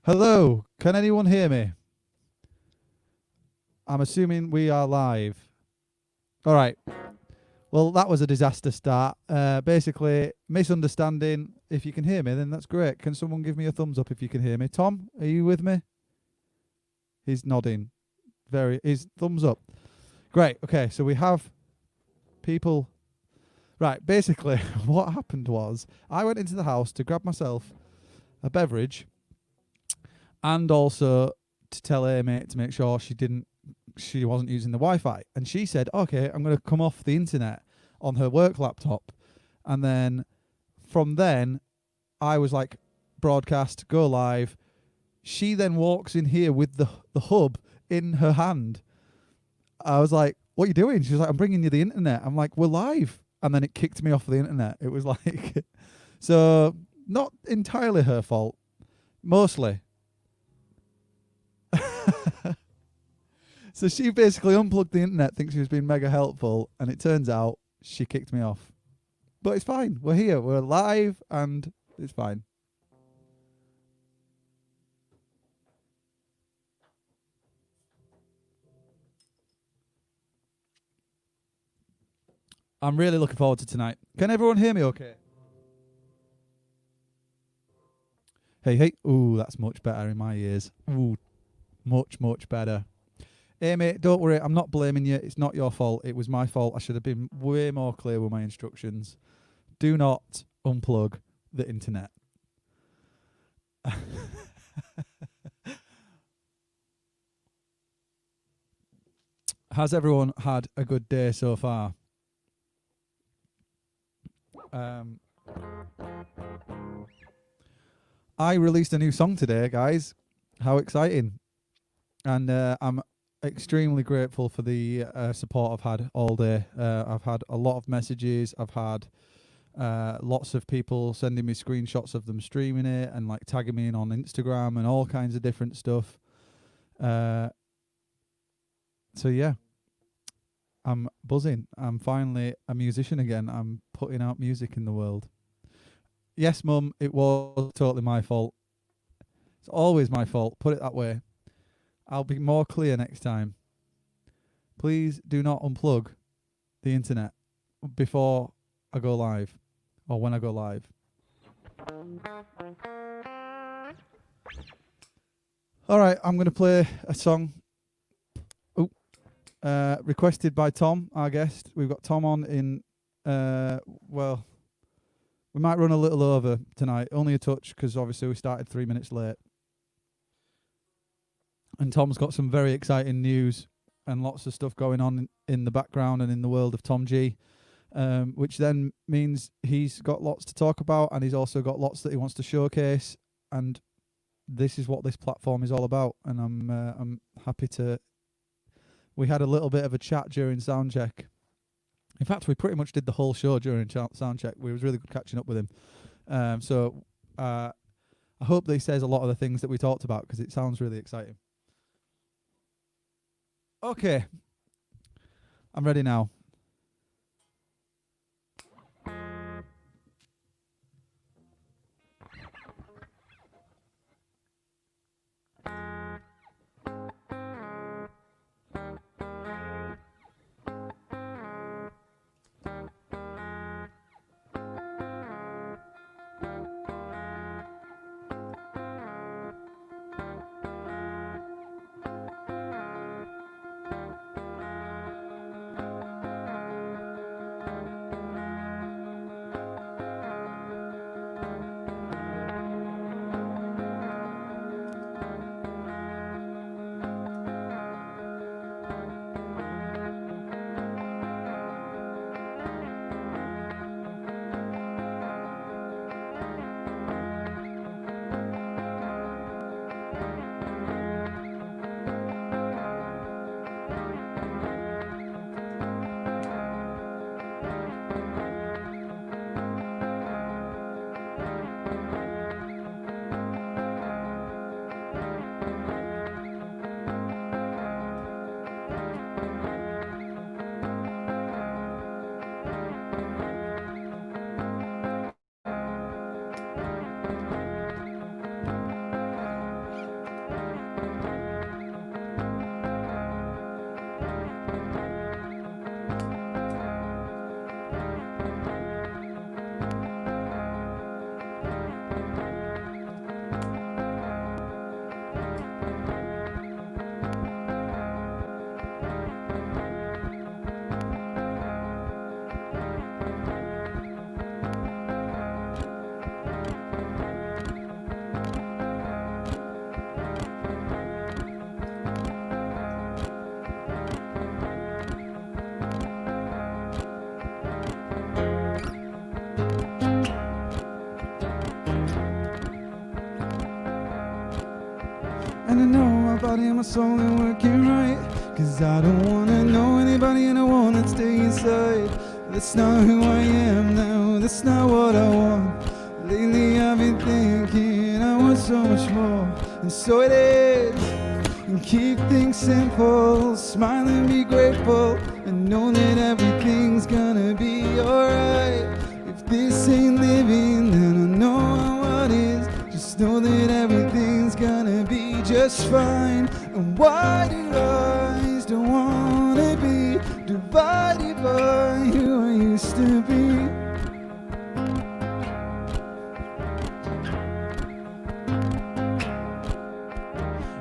Hello, can anyone hear me? I'm assuming we are live. All right. Well, that was a disaster start. Basically, misunderstanding. If you can hear me, then that's great. Can someone give me a thumbs up if you can hear me? Tom, are you with me? He's nodding. He's thumbs up. Great. Okay, so we have people. Right. Basically, what happened was I went into the house to grab myself a beverage and also to tell Amy to make sure she wasn't using the Wi-Fi. And she said, okay, I'm going to come off the internet on her work laptop. And then from then, I was like, broadcast, go live. She then walks in here with the hub in her hand. I was like, what are you doing? She's like, I'm bringing you the internet. I'm like, we're live. And then it kicked me off the internet. It was like, so not entirely her fault, mostly. So she basically unplugged the internet, thinks she was being mega helpful, and it turns out she kicked me off. But it's fine. We're here. We're live, and it's fine. I'm really looking forward to tonight. Can everyone hear me okay? Hey, hey. Ooh, that's much better in my ears. Ooh, much, much better. Amy, don't worry. I'm not blaming you. It's not your fault. It was my fault. I should have been way more clear with my instructions. Do not unplug the internet. Has everyone had a good day so far? I released a new song today, guys. How exciting. And I'm extremely grateful for the support I've had all day. I've had a lot of messages. I've had lots of people sending me screenshots of them streaming it and like tagging me in on Instagram and all kinds of different stuff. So yeah, I'm buzzing. I'm finally a musician again. I'm putting out music in the world. Yes, Mum, it was totally my fault. It's always my fault. Put it that way. I'll be more clear next time. Please do not unplug the internet before I go live or when I go live. All right, I'm going to play a song requested by Tom, our guest. We've got Tom on in, well, we might run a little over tonight, only a touch because obviously we started 3 minutes late. And Tom's got some very exciting news and lots of stuff going on in the background and in the world of Tom G, which then means he's got lots to talk about and he's also got lots that he wants to showcase. And this is what this platform is all about. And I'm happy to. We had a little bit of a chat during soundcheck. In fact, we pretty much did the whole show during soundcheck. We was really good catching up with him. So I hope that he says a lot of the things that we talked about because it sounds really exciting. Okay, I'm ready now. And I know my body and my soul ain't working right, 'cause I don't wanna know anybody and I wanna stay inside. That's not who I am now, that's not what I want. Lately I've been thinking I want so much more, and so it is. And keep things simple, smile and be grateful, and know that everything's gonna be alright. If this ain't living, then I know what is. Just know that everything's gonna be just fine. And why do eyes don't wanna be divided by who I used to be?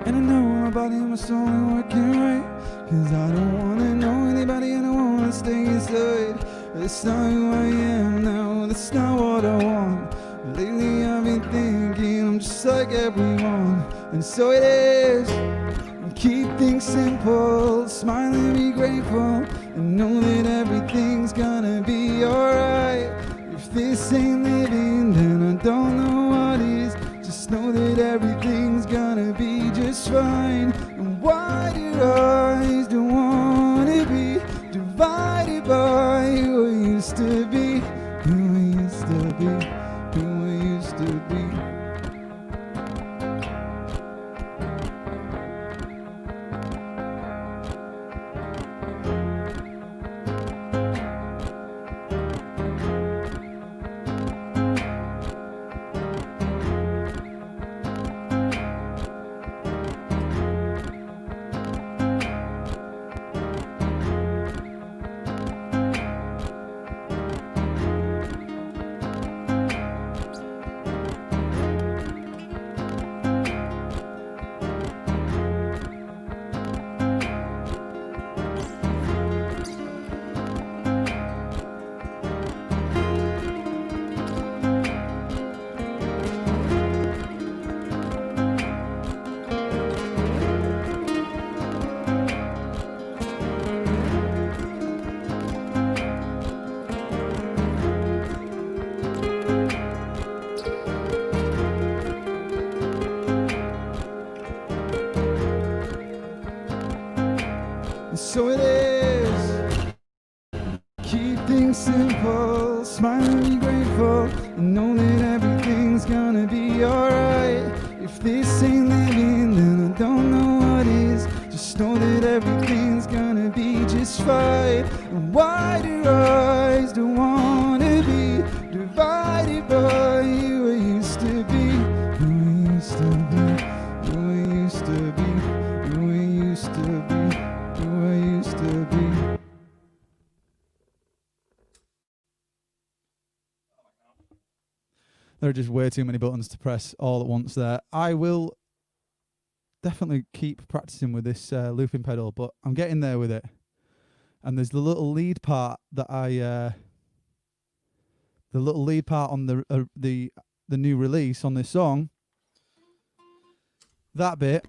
And I know my body and my soul ain't working right, 'cause I don't wanna know anybody and I wanna stay inside. That's not who I am now, that's not what I want. Lately I've been thinking I'm just like everyone, and so it is. And keep things simple, smile and be grateful, and know that everything's gonna be alright. If this ain't living, then I don't know what is. Just know that everything's gonna be just fine. And why do eyes don't wanna be divided by who I used to be, who I used to be, who I used to be. So it is. Keep things simple, smile and be grateful, and know that everything's gonna be alright. If this ain't living, then I don't know what is. Just know that everything's gonna be just fine. And why do eyes don't wanna be divided by who I used to be, who I used to be, who I used to be, who I used to be, who I used to be. There are just way too many buttons to press all at once there. I will definitely keep practicing with this looping pedal, but I'm getting there with it. And there's the little lead part that the little lead part on the new release on this song. That bit,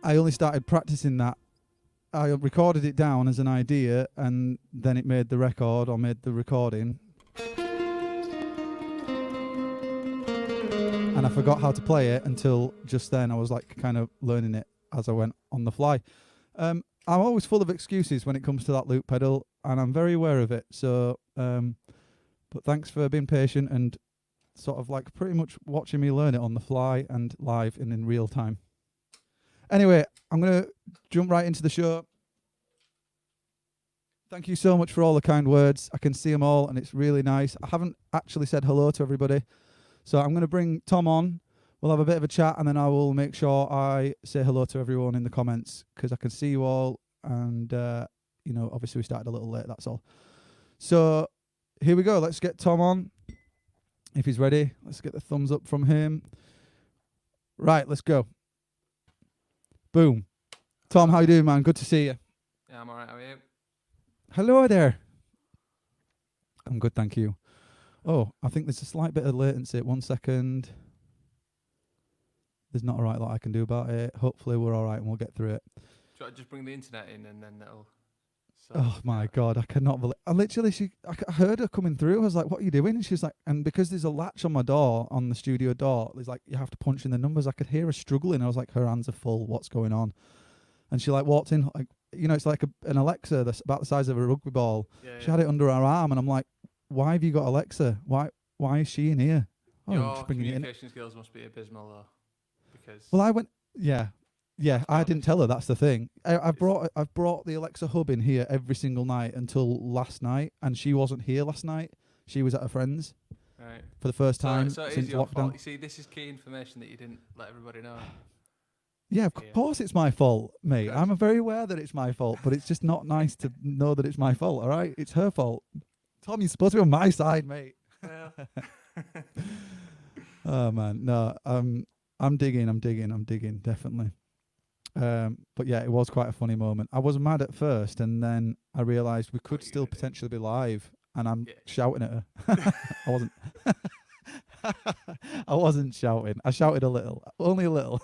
I only started practicing that. I recorded it down as an idea, and then it made the record or made the recording. And I forgot how to play it until just then. I was like kind of learning it as I went on the fly. I'm always full of excuses when it comes to that loop pedal, and I'm very aware of it. So, but thanks for being patient and sort of like pretty much watching me learn it on the fly and live and in real time. Anyway, I'm going to jump right into the show. Thank you so much for all the kind words. I can see them all, and it's really nice. I haven't actually said hello to everybody. So I'm going to bring Tom on. We'll have a bit of a chat, and then I will make sure I say hello to everyone in the comments, because I can see you all. And, you know, obviously we started a little late, that's all. So here we go. Let's get Tom on. If he's ready, let's get the thumbs up from him. Right, let's go. Boom. Tom, how you doing, man? Good to see you. Yeah, I'm alright. How are you? Hello there. I'm good, thank you. Oh, I think there's a slight bit of latency. 1 second. There's not a right lot I can do about it. Hopefully we're all right and we'll get through it. Should I just bring the internet in and then that'll So Oh my yeah, god, I cannot believe. I heard her coming through. I was like, "What are you doing?" And she's like, "And because there's a latch on my door, on the studio door, there's like you have to punch in the numbers." I could hear her struggling. I was like, "Her hands are full. What's going on?" And she like walked in, like it's like an Alexa that's about the size of a rugby ball. yeah, She yeah. had it under her arm, and I'm like, "Why have you got Alexa? Why is she in here?" Oh, I'm Your just bringing it in. communication skills must be abysmal though, because Well, I went, yeah, yeah. let's be I didn't honest, tell her. That's the thing. it's I've brought the Alexa hub in here every single night until last night, and she wasn't here last night. She was at her friend's right. for the first So time so it is since your fault. lockdown. You see, this is key information that you didn't let everybody know. Yeah, of Here, course it's my fault, mate. good. I'm very aware that it's my fault, but it's just not nice to know that it's my fault. All right, it's her fault. Tom, you're supposed to be on my side, mate. Well, Oh man, no. I'm digging, definitely. But yeah, it was quite a funny moment. I was mad at first, and then I realised we what could are you still gonna do? potentially be live, and I'm Yeah. shouting at her. I wasn't. I wasn't shouting. I shouted a little, only a little.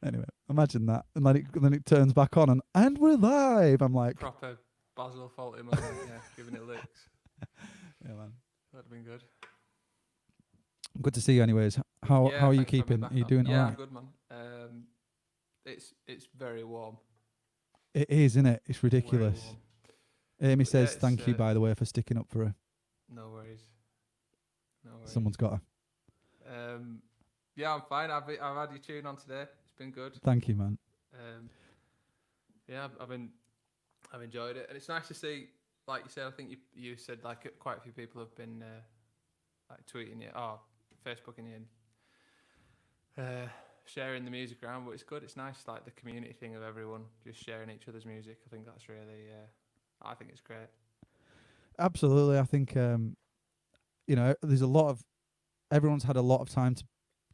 Anyway, imagine that, and then it turns back on, and we're live. I'm like, Proper Basil Fawlty moment, yeah, giving it licks. yeah, man. That'd have been good. Good to see you, anyways. How Yeah, are you thanks for having me keeping? back Are you on. doing all Yeah, I'm right? good, man. It's very warm. It is, isn't it? It's Very ridiculous. warm. Amy But yeah, says it's thank you, by the way, for sticking up for her. no worries. No worries. Someone's got her. Yeah, I'm fine. I've had your tune on today. It's been good. Thank you, man. Yeah, I've enjoyed it, and it's nice to see. Like you said, I think you said like quite a few people have been like tweeting you or Facebooking you and sharing the music around. But it's good. It's nice, like the community thing of everyone just sharing each other's music. I think that's really. I think it's great. Absolutely. I think there's a lot of everyone's had a lot of time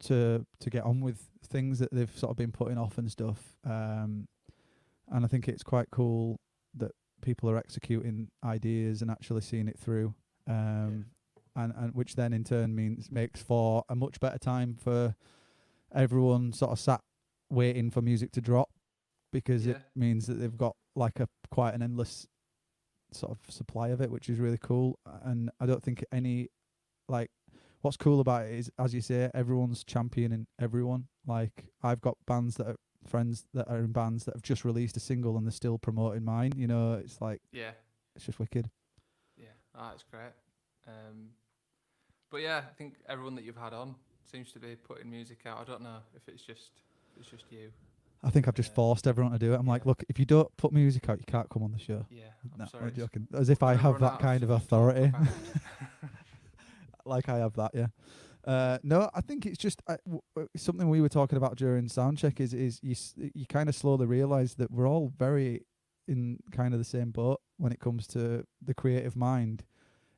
to get on with things that they've sort of been putting off and stuff. And I think it's quite cool that people are executing ideas and actually seeing it through. And which then in turn makes for a much better time for everyone sort of sat waiting for music to drop, because it means that they've got like quite an endless sort of supply of it, which is really cool. And I don't think what's cool about it is, as you say, everyone's championing everyone. Like I've got friends that are in bands that have just released a single and they're still promoting mine. It's like, it's just wicked. Yeah, that's great. But yeah, I think everyone that you've had on seems to be putting music out. I don't know if it's just you. I think I've just forced everyone to do it. I'm like, look, if you don't put music out, you can't come on the show. Yeah, No, sorry. I'm joking. As if I have that kind of authority. Like I have that, yeah. No, I think it's just something we were talking about during soundcheck is you kind of slowly realise that we're all very in kind of the same boat when it comes to the creative mind.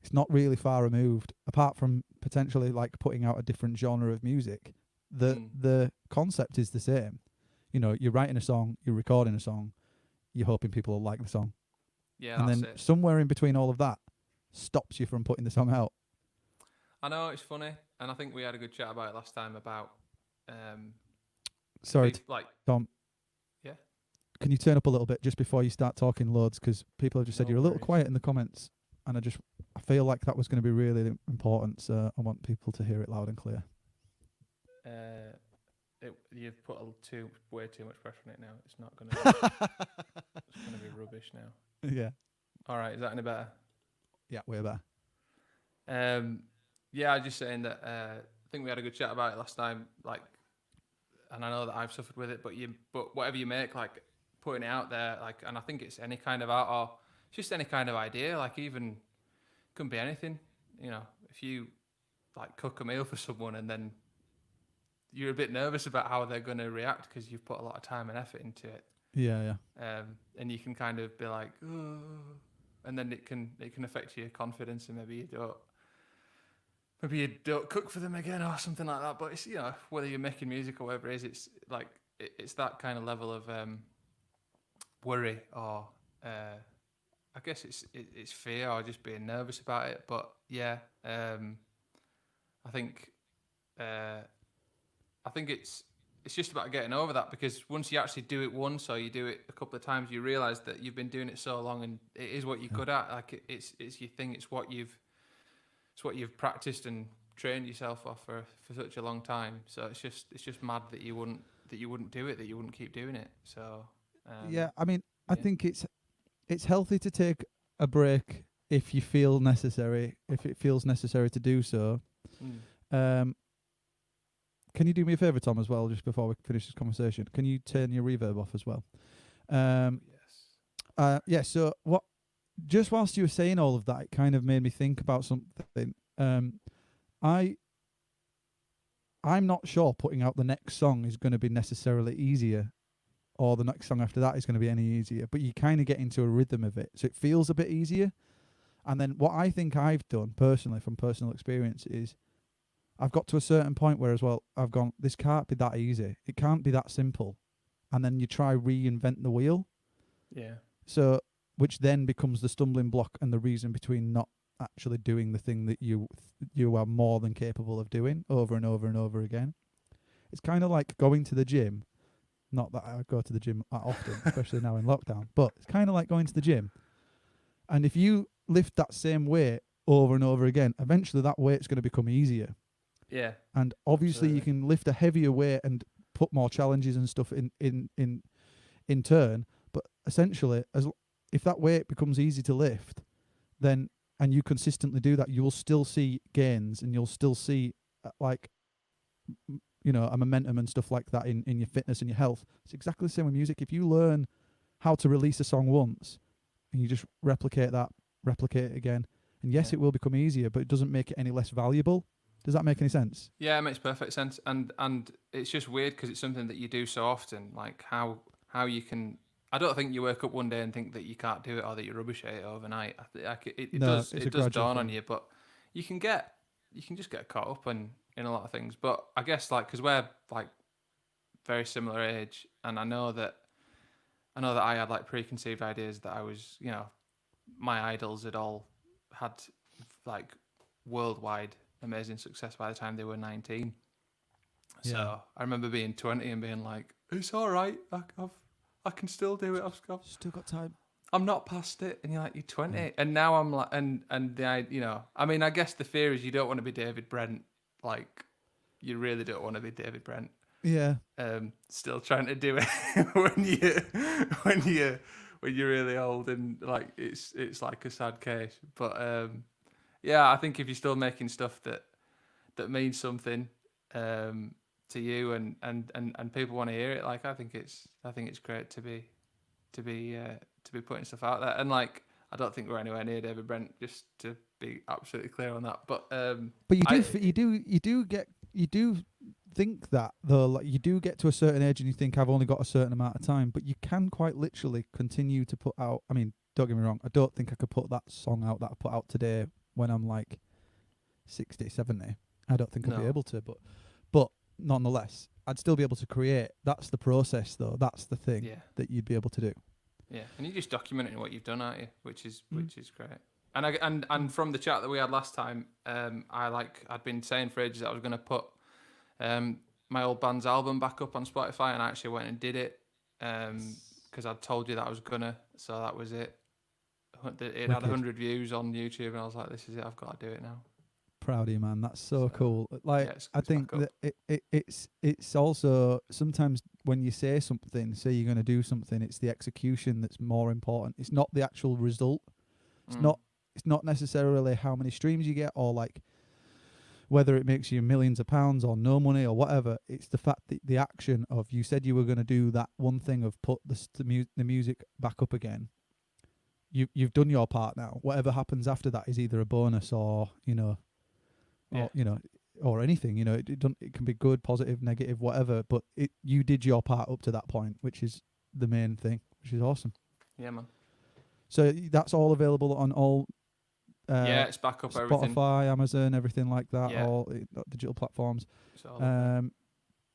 It's not really far removed, apart from potentially like putting out a different genre of music. The concept is the same. You're writing a song, you're recording a song, you're hoping people will like the song. Yeah, and that's then it. somewhere in between all of that stops you from putting the song out. I know, it's funny, and I think we had a good chat about it last time about Sorry, like Tom. Yeah. Can you turn up a little bit just before you start talking loads? Because people have just said No you're a little worries. quiet in the comments, and I feel like that was going to be really important. So I want people to hear it loud and clear. You've put way too much pressure on it now. It's not gonna. It's gonna be rubbish now. Yeah. All right. Is that any better? Yeah, way better. Yeah, I was just saying that I think we had a good chat about it last time. Like, and I know that I've suffered with it, but whatever you make, like putting it out there, like, and I think it's any kind of art or just any kind of idea. Like, even couldn't be anything. If you like cook a meal for someone and then you're a bit nervous about how they're going to react because you've put a lot of time and effort into it. Yeah. And you can kind of be like, oh, and then it can affect your confidence, and maybe you don't cook for them again or something like that. But it's whether you're making music or whatever it is, it's like it's that kind of level of worry or I guess it's fear or just being nervous about it. But yeah, I think it's it's just about getting over that, because once you actually do it once or you do it a couple of times, you realise that you've been doing it so long and it is what you're good at. Like it's your thing. It's what you've practiced and trained yourself off for such a long time. So it's just mad that you wouldn't do it, that you wouldn't keep doing it. So yeah, I mean, I think it's healthy to take a break if you feel necessary, if it feels necessary to do so. Can you do me a favour, Tom, as well, just before we finish this conversation? Can you turn your reverb off as well? Yes. Yeah, so what? Just whilst you were saying all of that, it kind of made me think about something. I'm not sure putting out the next song is going to be necessarily easier, or the next song after that is going to be any easier, but you kind of get into a rhythm of it, so it feels a bit easier. And then what I think I've done personally, from personal experience, is I've got to a certain point where as well I've gone, this can't be that easy. It can't be that simple. And then you try reinvent the wheel. Yeah. So, which then becomes the stumbling block and the reason between not actually doing the thing that you are more than capable of doing over and over and over again. It's kind of like going to the gym. Not that I go to the gym that often, especially now in lockdown, but it's kind of like going to the gym. And if you lift that same weight over and over again, eventually that weight's going to become easier. Yeah. And obviously absolutely. you can lift a heavier weight and put more challenges and stuff in turn, but essentially if that weight becomes easy to lift, then and you consistently do that, you will still see gains and you'll still see a momentum and stuff like that in your fitness and your health. It's exactly the same with music. If you learn how to release a song once and you just replicate it again, and yes, it will become easier, but it doesn't make it any less valuable. Does that make any sense? Yeah, it makes perfect sense, and it's just weird because it's something that you do so often. Like how you can. I don't think you wake up one day and think that you can't do it or that you're rubbish at it overnight. It does dawn on you, but you can just get caught up in a lot of things. But I guess because we're like very similar age, and I know that I had like preconceived ideas that I was, my idols had all had like worldwide amazing success by the time they were 19. So Yeah. I remember being 20 and being like, it's all right. I can still do it. I've Still got time. I'm not past it. And you're like, you're 20. And now I'm like, and I mean, I guess the fear is you don't want to be David Brent. Like, you really don't want to be David Brent. Yeah. Still trying to do it when you're really old, and like it's like a sad case. But yeah, I think if you're still making stuff that means something to you and people want to hear it, like I think it's great to be putting stuff out there. And like I don't think we're anywhere near David Brent, just to be absolutely clear on that. But you do think that though, like you do get to a certain age and you think I've only got a certain amount of time, but you can quite literally continue to put out. I mean, don't get me wrong, I don't think I could put that song out that I put out today when I'm like 60, 70. I don't think I'd be able to, but nonetheless, I'd still be able to create. That's the process, though. That's the thing that you'd be able to do. Yeah, and you're just documenting what you've done, aren't you? Which is great. And from the chat that we had last time, I'd been saying for ages that I was going to put my old band's album back up on Spotify, and I actually went and did it because I'd told you that I was gonna. So that was it. It had 100 views on YouTube, and I was like, "This is it. I've got to do it now." Proud of you, man. That's so cool. Like, yeah, I think that it's also sometimes when you say you're going to do something, it's the execution that's more important. It's not the actual result. It's not necessarily how many streams you get or like whether it makes you millions of pounds or no money or whatever. It's the fact that the action of you said you were going to do that one thing of put the music back up again. You've done your part now. Whatever happens after that is either a bonus or or anything. It can be good, positive, negative, whatever. But you did your part up to that point, which is the main thing, which is awesome. Yeah, man. So that's all available on all. It's back up. Spotify, everything. Amazon, everything like that. Yeah. All digital platforms. So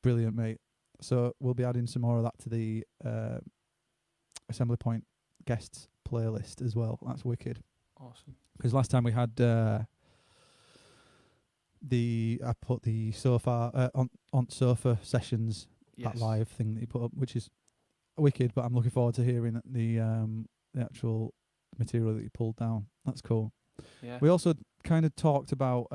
Brilliant, mate. So we'll be adding some more of that to the Assembly Point guests playlist as well. That's wicked. Awesome. Because last time we had I put the sofa on sofa sessions Yes. that live thing that you put up, which is wicked. But I'm looking forward to hearing the actual material that you pulled down. That's cool. Yeah. We also kind of talked about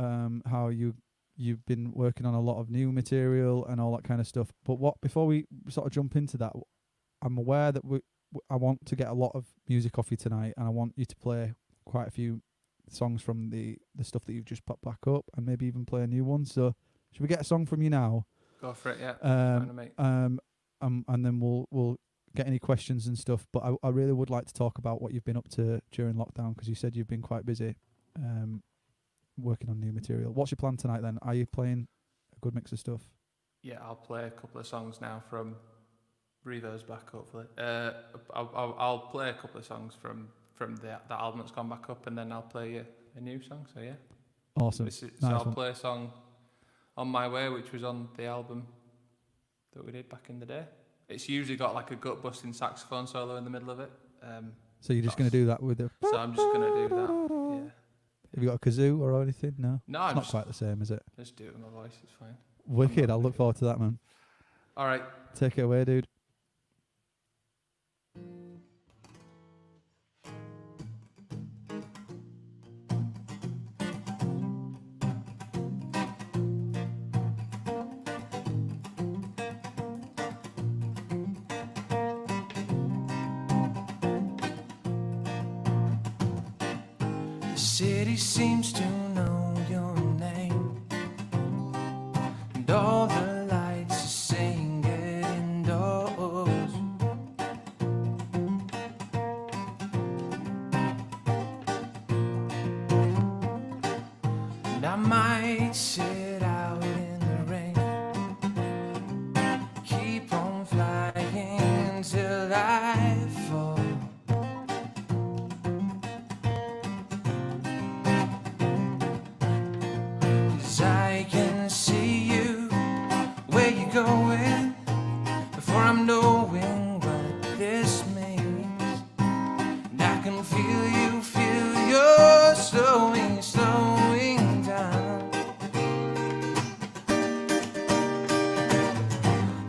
how you've been working on a lot of new material and all that kind of stuff. But before we sort of jump into that, I'm aware that I want to get a lot of music off you tonight, and I want you to play quite a few songs from the stuff that you've just popped back up, and maybe even play a new one. So should we get a song from you now? Go for it. Yeah. Fine with me. And then we'll get any questions and stuff. But I really would like to talk about what you've been up to during lockdown, because you said you've been quite busy working on new material. What's your plan tonight then? Are you playing a good mix of stuff? Yeah, I'll play a couple of songs now from Revo's back, hopefully. I'll play a couple of songs from that album that's gone back up, and then I'll play a new song. So yeah. Awesome. So Nice I'll one. play a song, On My Way, which was on the album that we did back in the day. It's usually got like a gut-busting saxophone solo in the middle of it. So you're just going to do that with the... So I'm just going to do that, yeah. Have you got a kazoo or anything? No? No, It's not quite the same, is it? Just do it with my voice, it's fine. Wicked. I'll look forward to that, man. All right. Take it away, dude. The city seems to know your name, and all the lights are saying get indoors. And I might sit out in the rain, keep on flying till I fall. 'Cause I can see you where you're going before I'm knowing what this means. And I can feel you slowing down.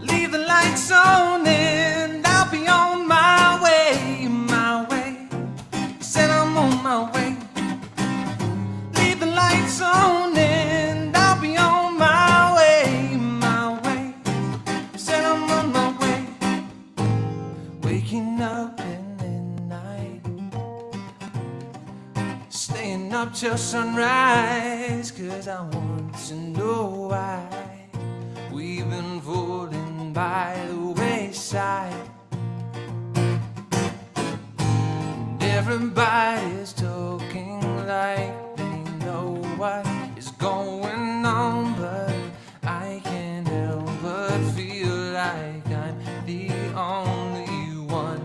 Leave the lights on and I'll be on my way, my way. Said I'm on my way. Leave the lights on and I'll be on my way, my way. Said I'm on my way. Waking up in the night, staying up till sunrise, 'cause I want to know why we've been falling by the wayside. And everybody's talking like they know what is going on, but I can't help but feel like I'm the only one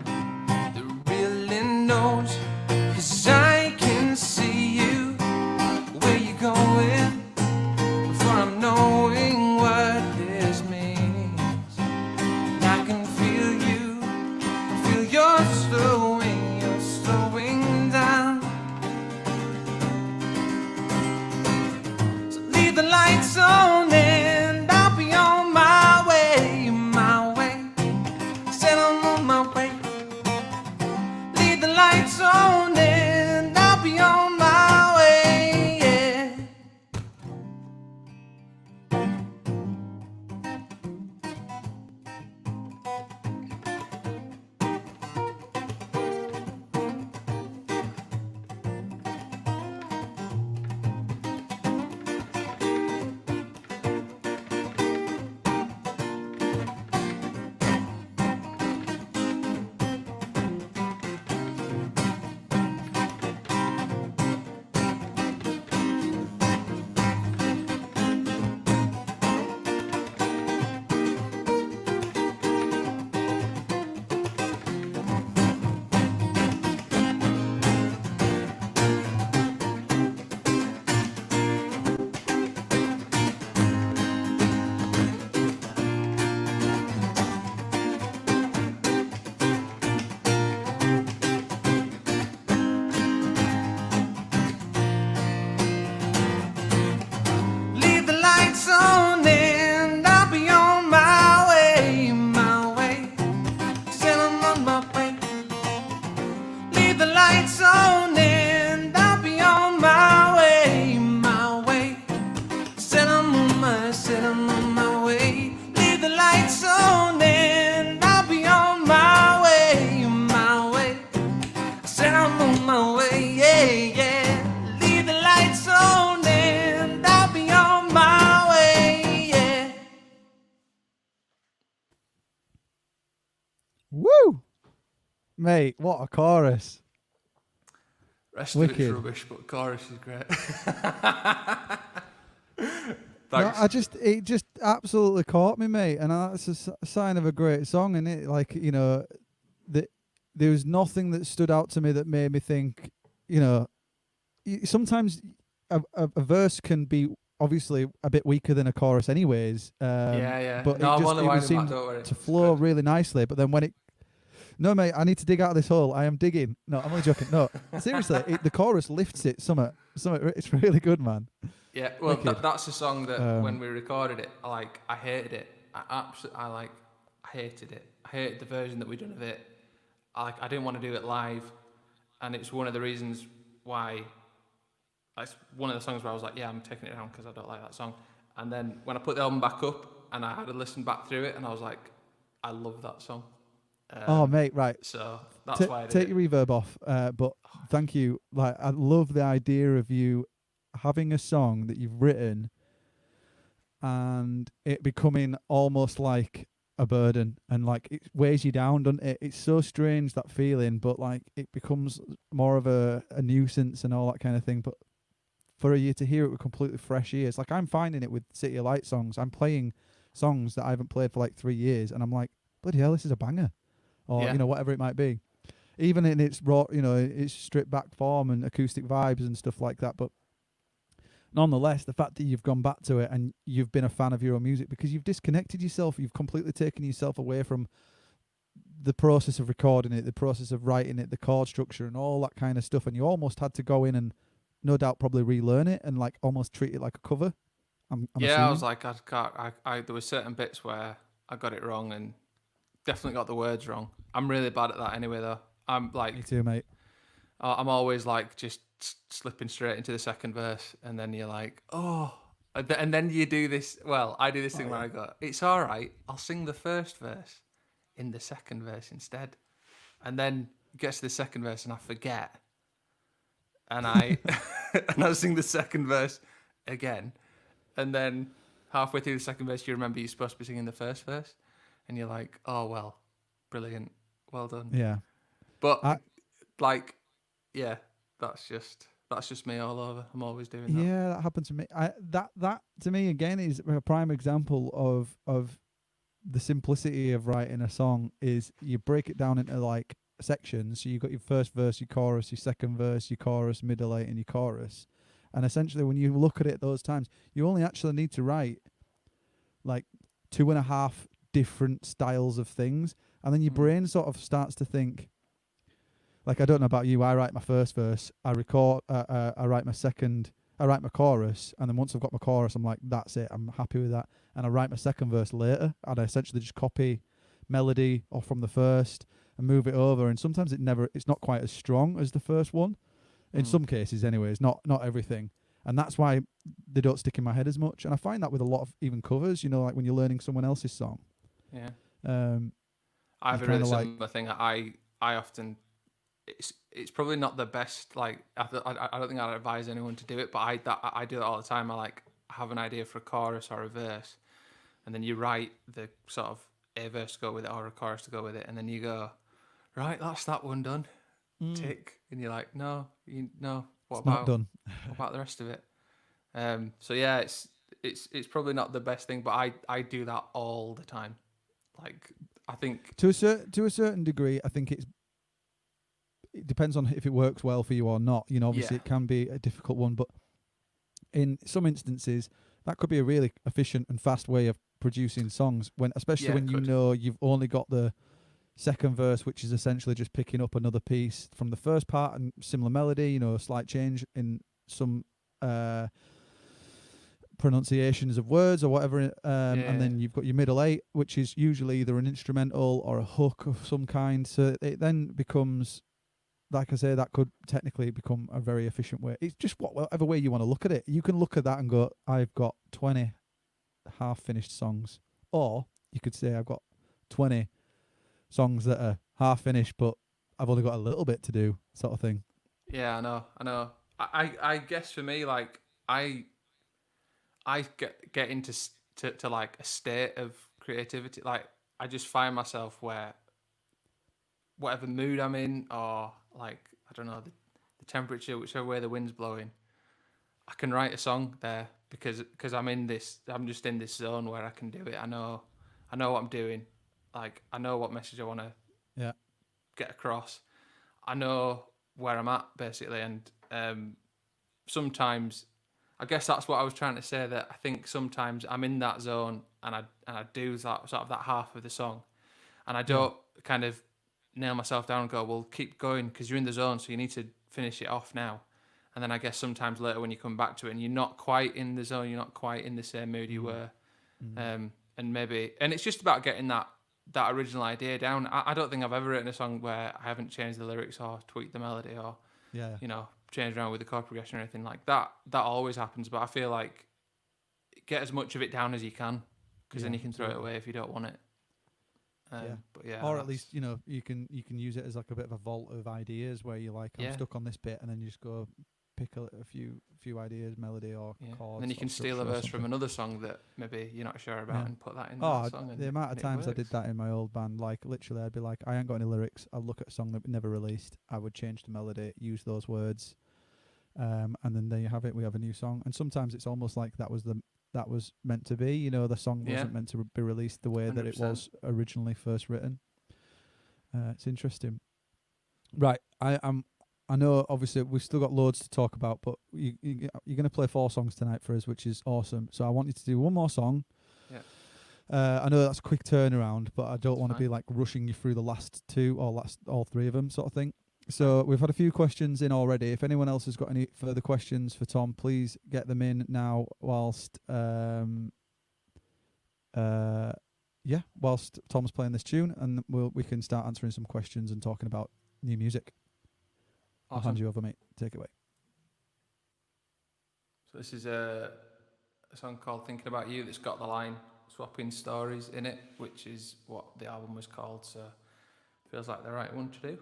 that really knows. 'Cause I can see you where you're going before I'm knowing what this means. And I can feel you're slowing down. So leave the lights on and I'll be on my way, my way. Mate, what a chorus. Rest of it's Wicked. rubbish, but chorus is great. No, Thanks. it just absolutely caught me, mate, and that's a sign of a great song, and it like there was nothing that stood out to me that made me think, sometimes a verse can be obviously a bit weaker than a chorus, anyways. Yeah. But No, I'm only it winding back, seemed don't worry. to It's flow good. really nicely. But then when it, no, mate, I need to dig out of this hole. I am digging. No, I'm only joking. No, seriously, the chorus lifts it. It's really good, man. Yeah, well, Wicked. that's a song that when Um, we recorded it, I hated it. I hated it. I hated the version that we done of it. I didn't want to do it live, and it's one of the reasons why. It's one of the songs where I was like, yeah, I'm taking it down because I don't like that song. And then when I put the album back up and I had to listen back through it, and I was like, I love that song. oh, mate, right. So that's why I did Take it. your reverb off. But thank you. Like, I love the idea of you having a song that you've written and it becoming almost like a burden, and like it weighs you down, doesn't it? It's so strange, that feeling, but like it becomes more of a nuisance and all that kind of thing. But for you to hear it with completely fresh ears, like I'm finding it with City of Light songs. I'm playing songs that I haven't played for like 3 years, and I'm like, bloody hell, this is a banger, or Yeah. whatever it might be. Even in its raw, its stripped back form and acoustic vibes and stuff like that. But nonetheless, the fact that you've gone back to it and you've been a fan of your own music because you've disconnected yourself, you've completely taken yourself away from the process of recording it, the process of writing it, the chord structure and all that kind of stuff, and you almost had to go in and no doubt probably relearn it and like almost treat it like a cover. I'm Yeah, I assuming. was like, I can't. There were certain bits where I got it wrong and definitely got the words wrong. I'm really bad at that anyway, though. I'm like, Me too, mate. I'm always like just slipping straight into the second verse, and then you're like, oh, and then you do this. Well, I do this thing where I go, it's all right. I'll sing the first verse in the second verse instead, and then it gets to the second verse and I forget, and I and I sing the second verse again, and then halfway through the second verse you remember you're supposed to be singing the first verse, and you're like, oh well, brilliant, well done. Yeah. But I, like, yeah, that's just me all over. I'm always doing that. yeah, that happened to me. That to me again is a prime example of the simplicity of writing a song. Is you break it down into like sections. So you've got your first verse, your chorus, your second verse, your chorus, middle eight, and your chorus. And essentially, when you look at it those times, you only actually need to write like 2.5 different styles of things, and then your brain sort of starts to think. Like, I don't know about you, I write my first verse, I record, I write my second, I write my chorus, and then once I've got my chorus, I'm like, that's it, I'm happy with that. And I write my second verse later, and I essentially just copy melody or from the first and move it over. And sometimes it's not quite as strong as the first one. In some cases, anyways, not everything. And that's why they don't stick in my head as much. And I find that with a lot of even covers, like when you're learning someone else's song. Yeah, Um, I have you a really kinda like- similar thing. I often it's probably not the best. Like I don't think I'd advise anyone to do it, but I do it all the time. I have an idea for a chorus or a verse, and then you write the sort of a verse to go with it or a chorus to go with it, and then you go, right, that's that one done. Tick, and you're like, no, what it's not about done. what about the rest of it? So yeah, it's probably not the best thing, but I do that all the time. Like I think To a certain degree, I think it depends on if it works well for you or not. Obviously Yeah. it can be a difficult one, but in some instances that could be a really efficient and fast way of producing songs. Especially Yeah, when it you could. know you've only got the second verse, which is essentially just picking up another piece from the first part and similar melody. A slight change in some pronunciations of words or whatever, and then you've got your middle eight, which is usually either an instrumental or a hook of some kind. So it then becomes, like I say, that could technically become a very efficient way. It's just whatever way you want to look at it. You can look at that and go, I've got 20 half-finished songs. Or you could say, I've got 20 songs that are half-finished, but I've only got a little bit to do, sort of thing. Yeah, I know. I guess for me, like I get into to like a state of creativity. Like I just find myself where whatever mood I'm in, or like I don't know the temperature, whichever way the wind's blowing, I can write a song there because I'm just in this zone where I can do it. I know what I'm doing. Like I know what message I want to get across. I know where I'm at basically, and sometimes I guess that's what I was trying to say, that I think sometimes I'm in that zone and I do that sort of that half of the song, and I don't kind of nail myself down and go, well, keep going because you're in the zone, so you need to finish it off now. And then I guess sometimes later when you come back to it and you're not quite in the zone, you're not quite in the same mood you were, and it's just about getting that original idea down. I don't think I've ever written a song where I haven't changed the lyrics or tweaked the melody or changed around with the chord progression or anything like that. That always happens, but I feel like get as much of it down as you can, because then you can throw it away if you don't want it. But or at least you can use it as like a bit of a vault of ideas where you're like, I'm stuck on this bit, and then you just go pick a few ideas, melody or chords. And then you can steal a verse from another song that maybe you're not sure about and put that in that song. The amount of times I did that in my old band, like literally I'd be like, I ain't got any lyrics, I'll look at a song that we never released, I would change the melody, use those words, and then there you have it, we have a new song. And sometimes it's almost like that was meant to be, the song wasn't meant to be released the way 100%. That it was originally first written. It's interesting. Right, I know obviously we've still got loads to talk about, but you're going to play 4 songs tonight for us, which is awesome. So I want you to do one more song. Yeah. I know that's a quick turnaround, but I don't want to be like rushing you through the last 2 or all 3 of them sort of thing. So we've had a few questions in already. If anyone else has got any further questions for Tom, please get them in now whilst Tom's playing this tune, and we can start answering some questions and talking about new music. Awesome. I'll hand you over, mate. Take it away. So this is a song called Thinking About You that's got the line Swapping Stories in it, which is what the album was called, so feels like the right one to do.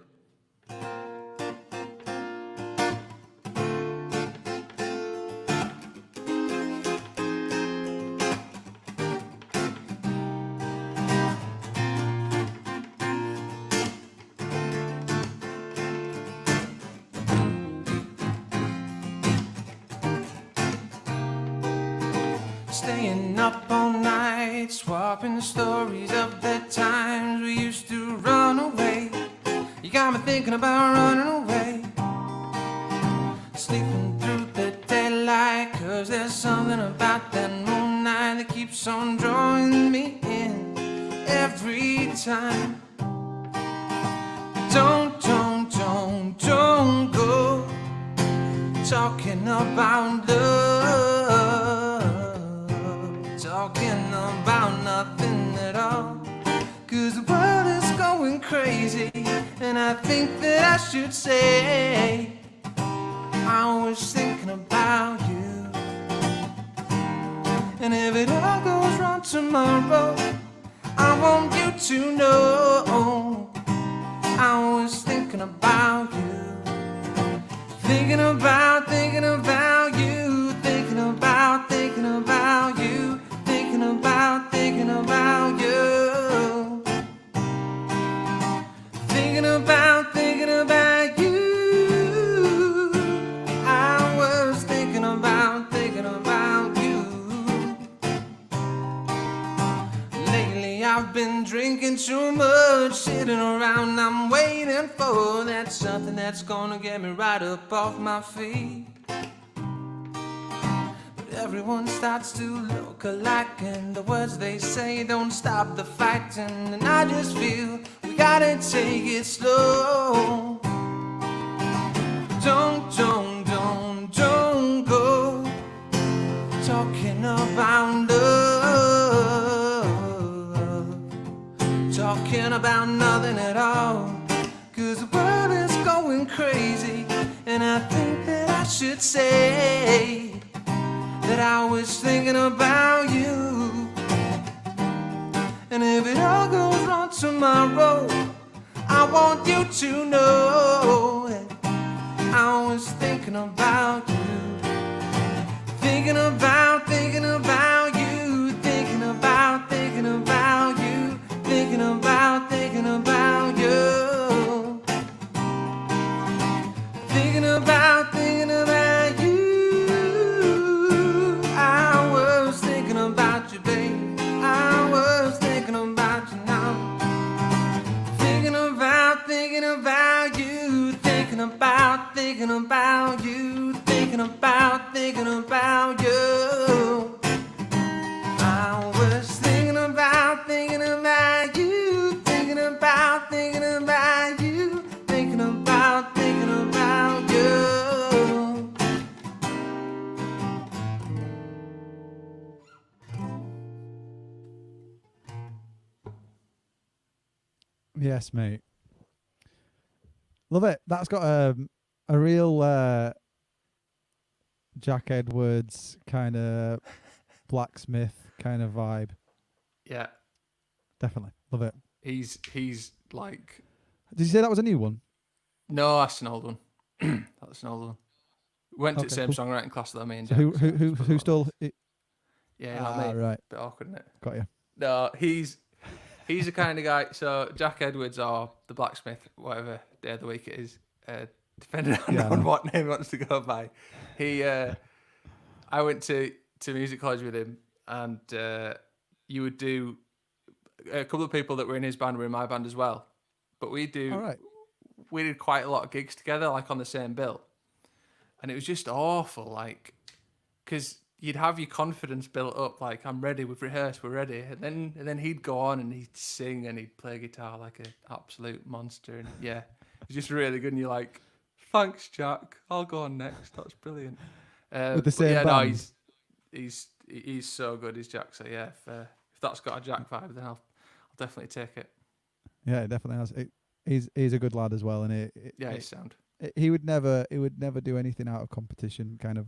Staying up all night, swapping stories of the times we used to run away. You got me thinking about running away. Sleeping through the daylight, 'cause there's something about that moonlight that keeps on drawing me in every time. Don't go talking about love, talking about nothing at all. 'Cause the world is going crazy, and I think that I should say I was thinking about you. And if it all goes wrong tomorrow, I want you to know I was thinking about you. Thinking about you, thinking about you, thinking about you, thinking about you. Thinking about you. I was thinking about you. Lately I've been drinking too much, sitting around, I'm waiting for that something that's gonna get me right up off my feet. Everyone starts to look alike, and the words they say don't stop the fighting. And I just feel we gotta take it slow. Don't go talking about love, talking about nothing at all. 'Cause the world is going crazy, and I think that I should say that I was thinking about you. And if it all goes wrong tomorrow, I want you to know that I was thinking about you. Thinking about you, thinking about you, thinking about you, thinking about you. thinking about you, thinking about you, thinking about you. I was thinking about you, thinking about you, thinking about you. Yes, mate. Love it. That's got a real Jack Edwards kind of blacksmith kind of vibe. Yeah, Definitely. Love it. he's like, Did you say that was a new one? no, that's an old one. That's an old one. Went to the Okay, same cool. songwriting class though, me and So Jack. who stole it? Yeah, like me. Right. Bit awkward, isn't it? Got you. No, he's the kind of guy. So Jack Edwards or the blacksmith, whatever day of the week it is, depending on, Yeah, I on know. what name he wants to go by. I went to music college with him, and you would do a couple of people that were in his band were in my band as well. But we All right. did quite a lot of gigs together, like on the same bill, and it was just awful, like, because you'd have your confidence built up, like, I'm ready, we've rehearsed, we're ready, and then he'd go on and he'd sing and he'd play guitar like an absolute monster, and yeah, it's just really good. And you're like, thanks, Jack, I'll go on next. That's brilliant. With the but same yeah, band? No, he's so good, is Jack. So yeah, if that's got a Jack vibe, then I'll definitely take it. Yeah, it definitely has. He's a good lad as well, and He's sound. he would never do anything out of competition. Kind of.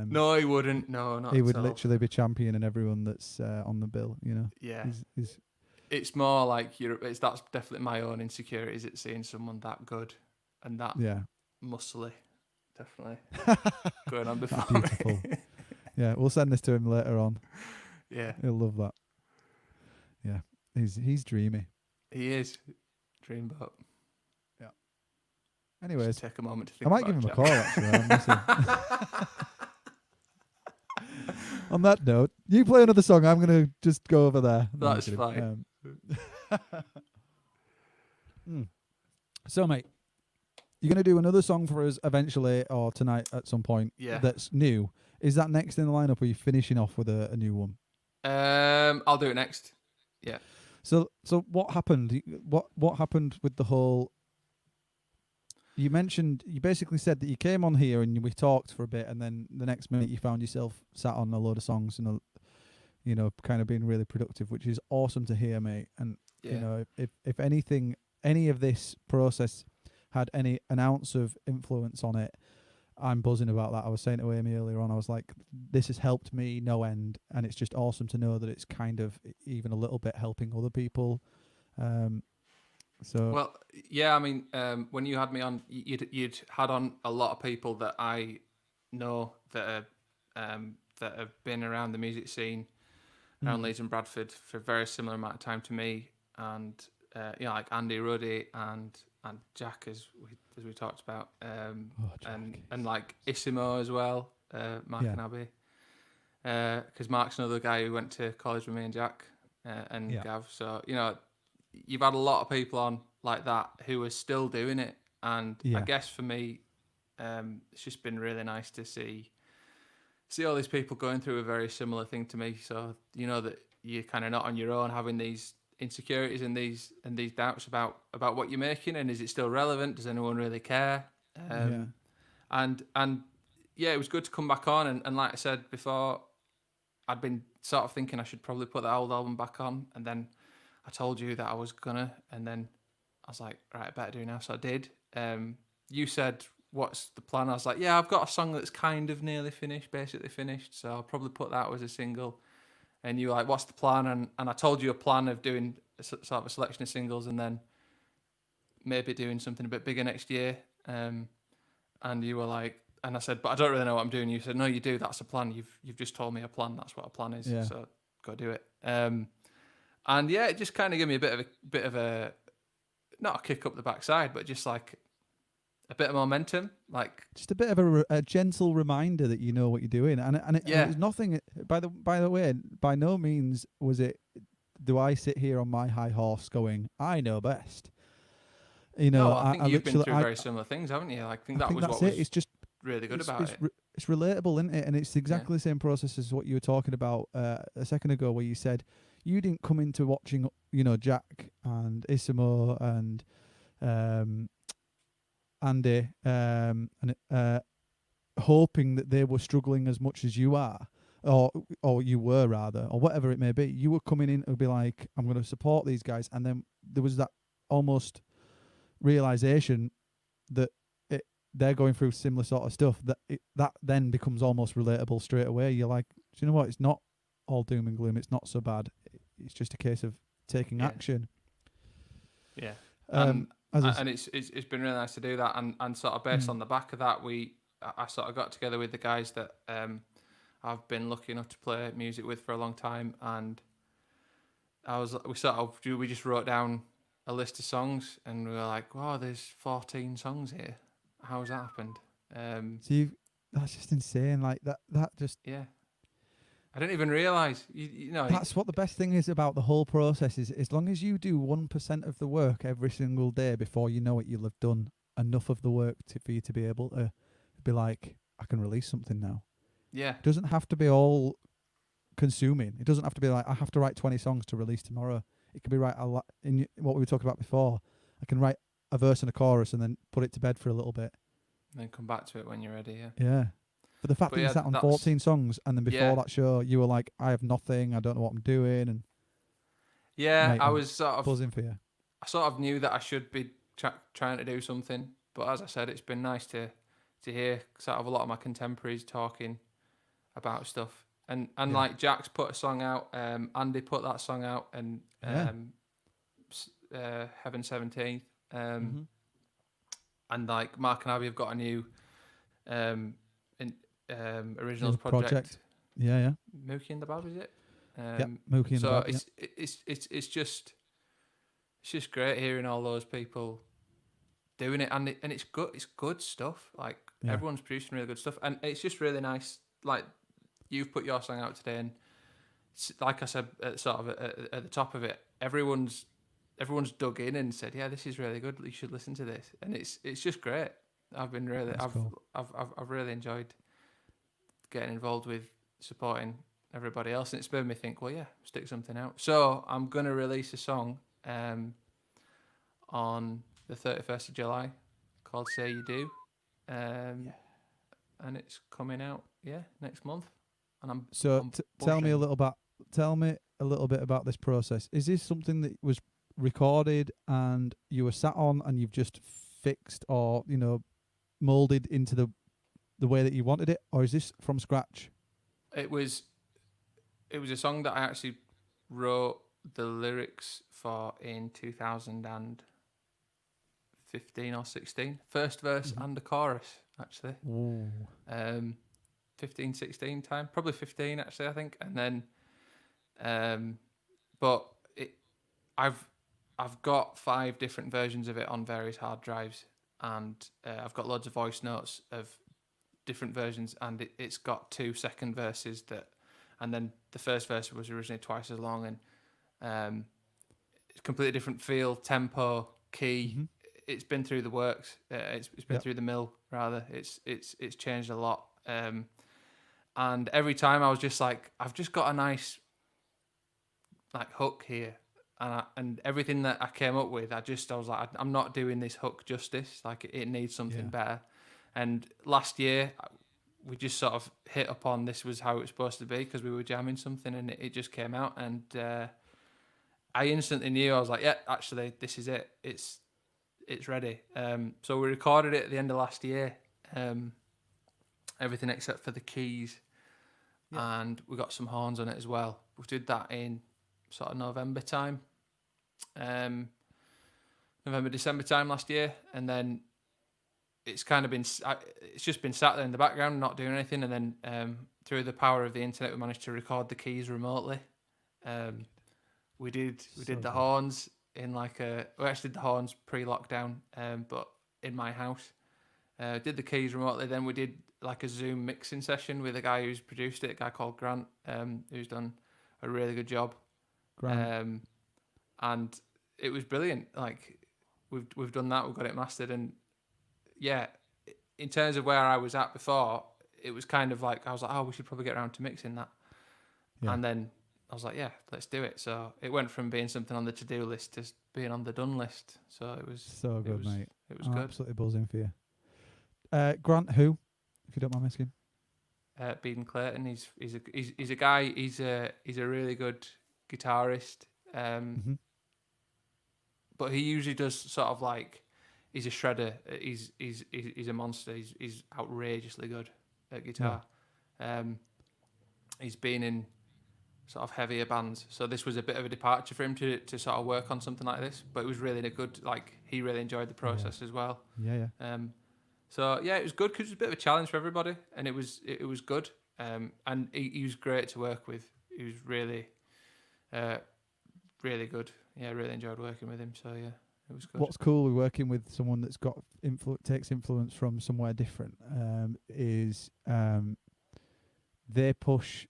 No, he wouldn't. No, not He at would all. literally be championing everyone that's on the bill. You know. Yeah. He's It's more like that's definitely my own insecurity, is it, seeing someone that good and that yeah. muscly, definitely going on That's before beautiful. me. Yeah, we'll send this to him later on. Yeah, He'll love that. Yeah, he's dreamy. he is. Dreamboat. Anyways, Just take a moment to think. I might about give him a Jack. call actually. I'm missing. On that note, you play another song. I'm gonna just go over there. No, I'm That's kidding. fine. So, mate, you're gonna do another song for us eventually, or tonight at some point. Yeah. That's new. Is that next in the lineup, or are you finishing off with a new one? I'll do it next. Yeah. So what happened? What happened with the whole? You basically said that you came on here and we talked for a bit, and then the next minute you found yourself sat on a load of songs and kind of being really productive, which is awesome to hear, mate. And Yeah. you know, if anything, any of this process had an ounce of influence on it, I'm buzzing about that. I was saying to Amy earlier on, I was like, this has helped me no end, and it's just awesome to know that it's kind of even a little bit helping other people. So Well, yeah. I mean, when you had me on, you'd had on a lot of people that I know that have been around the music scene around Leeds and Bradford for a very similar amount of time to me, and like Andy Ruddy and Jack, as we talked about, and like Isimo as well, Mark Yeah. and Abby, because Mark's another guy who went to college with me and Jack and Yeah. Gav. So you've had a lot of people on like that who are still doing it, and Yeah. I guess for me, it's just been really nice to see all these people going through a very similar thing to me. So you know that you're kind of not on your own, having these insecurities and these doubts about what you're making, and is it still relevant? Does anyone really care? And yeah, it was good to come back on, and like I said before, I'd been sort of thinking I should probably put that old album back on, and then I told you that I was gonna, and then I was like, right, I better do now. So I did. You said, what's the plan? I was like, yeah, I've got a song that's kind of nearly finished, basically finished, so I'll probably put that as a single. And you were like, what's the plan? And I told you a plan of doing sort of a selection of singles, and then maybe doing something a bit bigger next year. And you were like, and I said, but I don't really know what I'm doing. You said, no, you do. That's a plan. You've just told me a plan. That's what a plan is. Yeah. So go do it. And yeah, it just kind of gave me a bit of a not a kick up the backside, but just like a bit of momentum, like just a bit of a gentle reminder that you know what you're doing, and it's nothing. By the way, by no means was it. Do I sit here on my high horse going, I know best? You know, No, I think you've been literally, through very similar things, haven't you? Like, I think that was that's what it. was It's just really good it's, about it. it's relatable, isn't it? And it's exactly the same process as what you were talking about a second ago, where you said you didn't come into watching, you know, Jack and Isimo and Andy and hoping that they were struggling as much as you are, or you were rather, or whatever it may be. You were coming in to be like, I'm going to support these guys, and then there was that almost realization that they're going through similar sort of stuff, that then becomes almost relatable straight away. You're like, do you know what? It's not all doom and gloom. It's not so bad. It's just a case of taking action. Yeah. Um, And it's been really nice to do that, and sort of based on the back of that, I sort of got together with the guys that I've been lucky enough to play music with for a long time, and we just wrote down a list of songs, and we were like, wow, there's 14 songs here. How's that happened? That's just insane. Like that just. Yeah. I didn't even realise. You know. That's what the best thing is about the whole process is, as long as you do 1% of the work every single day, before you know it, you'll have done enough of the work for you to be able to be like, I can release something now. Yeah. It doesn't have to be all consuming. It doesn't have to be like, I have to write 20 songs to release tomorrow. It can be in what we were talking about before. I can write a verse and a chorus and then put it to bed for a little bit. And then come back to it when you're ready, yeah. Yeah. But the fact that you sat on 14 songs, and then before that show, you were like, I have nothing, I don't know what I'm doing. And mate, I was sort of buzzing for you. I sort of knew that I should be trying to do something. But as I said, it's been nice to hear sort of a lot of my contemporaries talking about stuff. And like Jack's put a song out, Andy put that song out, and Heaven 17th. And like Mark and Abby have got a new originals project. Yeah. Mookie and the Bab, is it? Mookie and the Bab. So it's just great hearing all those people doing it, and it's good. It's good stuff. Like everyone's producing really good stuff, and it's just really nice. Like you've put your song out today, and like I said, at the top of it, everyone's dug in and said, "Yeah, this is really good. You should listen to this," and it's just great. I've really enjoyed getting involved with supporting everybody else, and it's made me think, well, yeah, stick something out. So I'm gonna release a song on the 31st of July called "Say You Do," and it's coming out next month. And tell me a little bit about this process. Is this something that was recorded and you were sat on and you've just fixed or molded into the way that you wanted it, or is this from scratch? It was a song that I actually wrote the lyrics for in 2015 or 16. First verse and the chorus, actually. Ooh. 15, 16 time, probably 15 actually, I think. And then, but I've got 5 different versions of it on various hard drives, and I've got loads of voice notes of different versions, and it's got 2 second verses and then the first verse was originally twice as long, and it's completely different feel, tempo, key. It's been through the works. It's been through the mill rather. It's changed a lot. And every time I was just like, I've just got a nice like hook here, and everything that I came up with, I was like, I'm not doing this hook justice. Like it needs something better. And last year, we just sort of hit upon this was how it was supposed to be because we were jamming something, and it just came out, and I instantly knew. I was like, yeah, actually, this is it. It's ready. So we recorded it at the end of last year, everything except for the keys, and we got some horns on it as well. We did that in sort of November time, November, December time last year, and then it's kind of been, it's just been sat there in the background, not doing anything, and then through the power of the internet, we managed to record the keys remotely. We did the horns in we actually did the horns pre-lockdown, but in my house. Did the keys remotely, then we did like a Zoom mixing session with a guy who's produced it, a guy called Grant, who's done a really good job. Grant. And it was brilliant. Like we've done that. We've got it mastered, and yeah, in terms of where I was at before, it was kind of like I was like, oh, we should probably get around to mixing that, and then I was like, yeah, let's do it. So it went from being something on the to-do list to being on the done list. So it was so good, mate. It was I'm good. absolutely buzzing for you. Grant, who, if you don't mind asking? Beeden Clayton. He's a guy. He's a really good guitarist. But he usually does sort of like, he's a shredder. He's a monster. He's outrageously good at guitar. Yeah. He's been in sort of heavier bands, so this was a bit of a departure for him to sort of work on something like this. But it was really good. Like he really enjoyed the process as well. Yeah. So yeah, it was good because it was a bit of a challenge for everybody, and it was good. And he was great to work with. He was really, really good. Yeah, I really enjoyed working with him. So yeah, it was good. What's cool with working with someone that's got takes influence from somewhere different is they push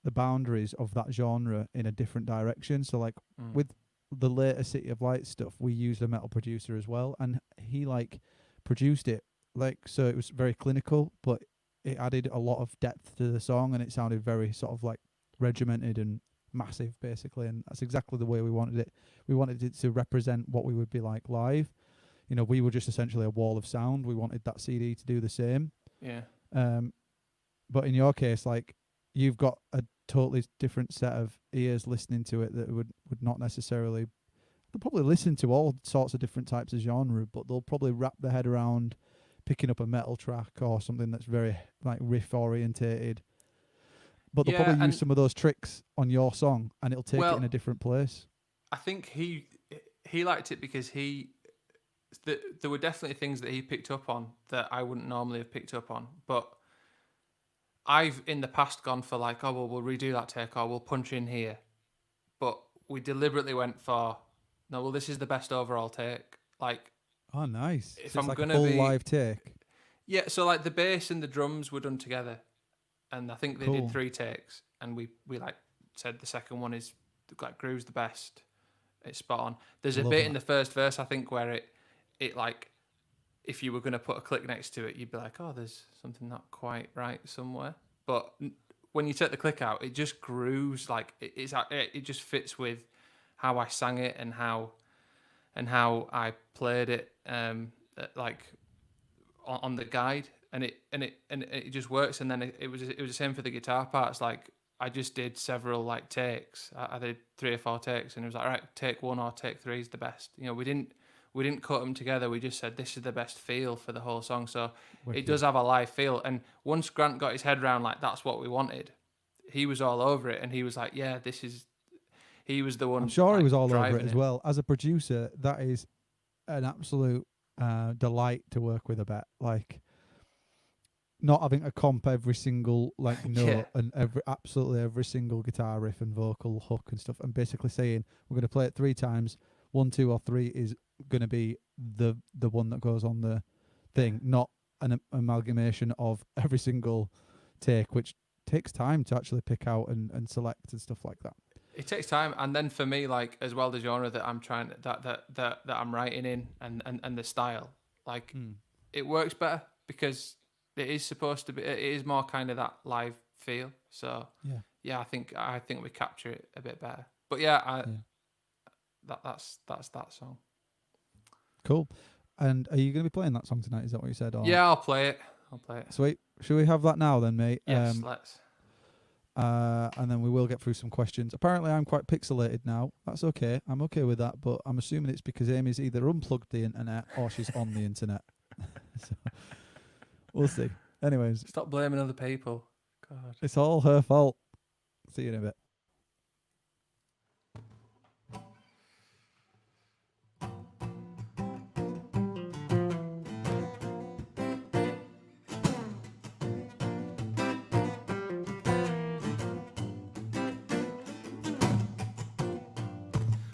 the boundaries of that genre in a different direction. So like with the later City of Light stuff, we used a metal producer as well, and he like produced it like, so it was very clinical, but it added a lot of depth to the song, and it sounded very sort of like regimented and massive basically, and that's exactly the way we wanted it. We wanted it to represent what we would be like live. You know, we were just essentially a wall of sound. We wanted that CD to do the same. Yeah. But in your case, like, you've got a totally different set of ears listening to it that would not necessarily, they'll probably listen to all sorts of different types of genre, but they'll probably wrap their head around picking up a metal track or something that's very like riff orientated. But they'll probably use some of those tricks on your song, and it'll take it in a different place. I think he liked it because there were definitely things that he picked up on that I wouldn't normally have picked up on. But I've in the past gone for like, oh well, we'll redo that take, or we'll punch in here. But we deliberately went for, no, well, this is the best overall take. Like, oh, nice. If so I'm like gonna a full be live take. Yeah, so like the bass and the drums were done together, and I think they did 3 takes, and we like said the second one is like grooves the best. It's spot on. There's a bit in the first verse, I think, where it like, if you were going to put a click next to it, you'd be like, oh, there's something not quite right somewhere. But when you take the click out, it just grooves, like it just fits with how I sang it and how I played it, like on the guide, and it just works. And then it was the same for the guitar parts. Like I just did several like takes. I did 3 or 4 takes, and it was like, all right, take 1 or take 3 is the best. You know, we didn't cut them together. We just said this is the best feel for the whole song. So it does have a live feel. And once Grant got his head around like that's what we wanted, he was all over it, and he was like, yeah, this is. He was the one. I'm sure he was all over it as well. As a producer, that is an absolute delight to work with. I bet, like, not having to comp every single like note and absolutely every single guitar riff and vocal hook and stuff, and basically saying we're going to play it 3 times. 1, 2, or 3 is going to be the one that goes on the thing, not an amalgamation of every single take, which takes time to actually pick out and select and stuff like that. It takes time, and then for me, like as well, the genre that I'm trying that I'm writing in, and the style, like it works better because it is supposed to be. It is more kind of that live feel. So yeah, I think we capture it a bit better. But that's that song. Cool. And are you going to be playing that song tonight? Is that what you said? Or? Yeah, I'll play it. Sweet. Should we have that now then, mate? Yes, let's. And then we will get through some questions. Apparently, I'm quite pixelated now. That's okay. I'm okay with that, but I'm assuming it's because Amy's either unplugged the internet or she's on the internet. So, we'll see. Anyways. Stop blaming other people. God. It's all her fault. See you in a bit.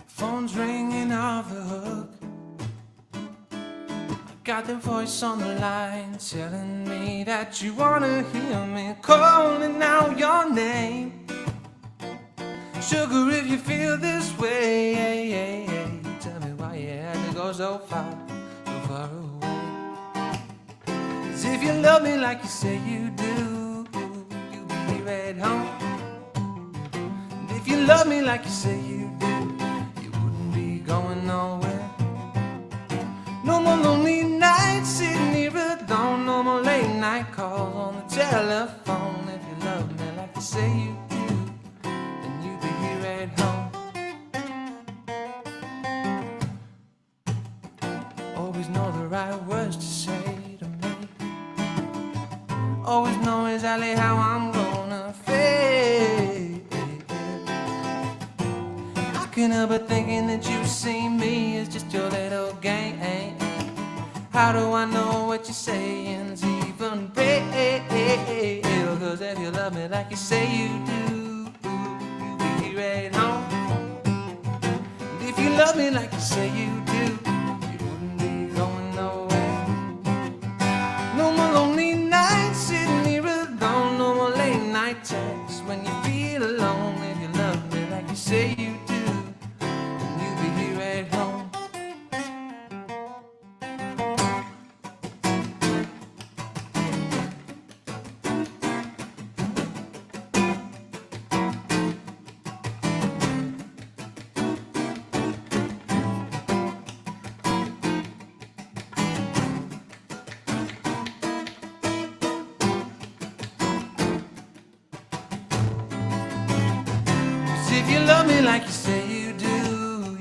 Phone's ringing off the hook. I got the voice on the line telling me that you wanna hear me calling out your name. Sugar, if you feel this way, tell me why you had to go you're so far away. 'Cause if you love me like you say you do, you'll be here at home. And if you love me like you say you do, you wouldn't be going nowhere. No more lonely nights sitting here alone, no more late night calls on the telephone. If you love me like you say you do, then you'll be here at home. Always know the right words to say to me. Always know exactly how I'm gonna feel. I can't help but thinking that you see me as just your little game. How do I know what you're saying's even real? 'Cause if you love me like you say you do, you'll be here at home. And if you love me like you say you do, you wouldn't be going nowhere. No more lonely nights sitting here alone, no more late night texts when you feel alone. If you love me like you say you do, then you'll be here at home. If you love me like you say you do,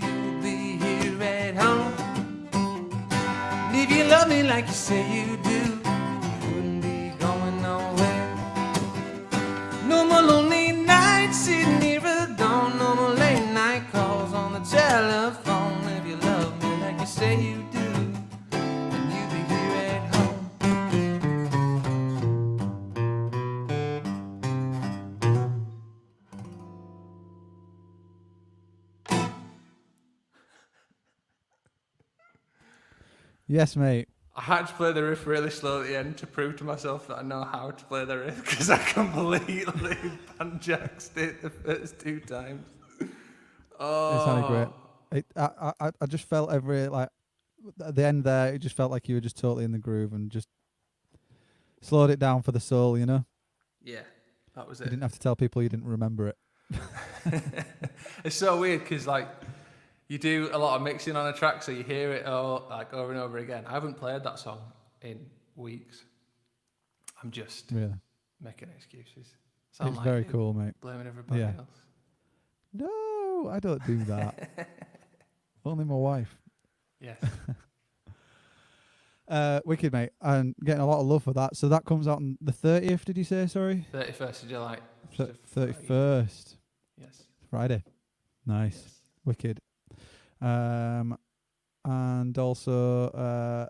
you'll be here at home. And if you love me like you say you do, you wouldn't be going nowhere. No more lonely nights sitting here alone, no more late night calls on the telephone. If you love me like you say you do, then you'll be here at home. Yes, mate. I had to play the riff really slow at the end to prove to myself that I know how to play the riff because I completely banjaxed it the first two times. Oh, It sounded great. I just felt every, like, at the end there, it just felt like you were just totally in the groove and just slowed it down for the soul, you know? Yeah, that was You it. didn't have to tell people you didn't remember it. It's so weird because like you do a lot of mixing on a track, so you hear it all like over and over again. I haven't played that song in weeks. I'm just Really. making excuses. Sound It's like very you, cool, mate. blaming everybody Yeah. else. No, I don't do that. Only my wife. Yes. Wicked, mate. And getting a lot of love for that. So that comes out on the 30th, did you say? Sorry? 31st of July. which is a Friday. 31st. Yes. Friday. Nice. Yes. Wicked. And also,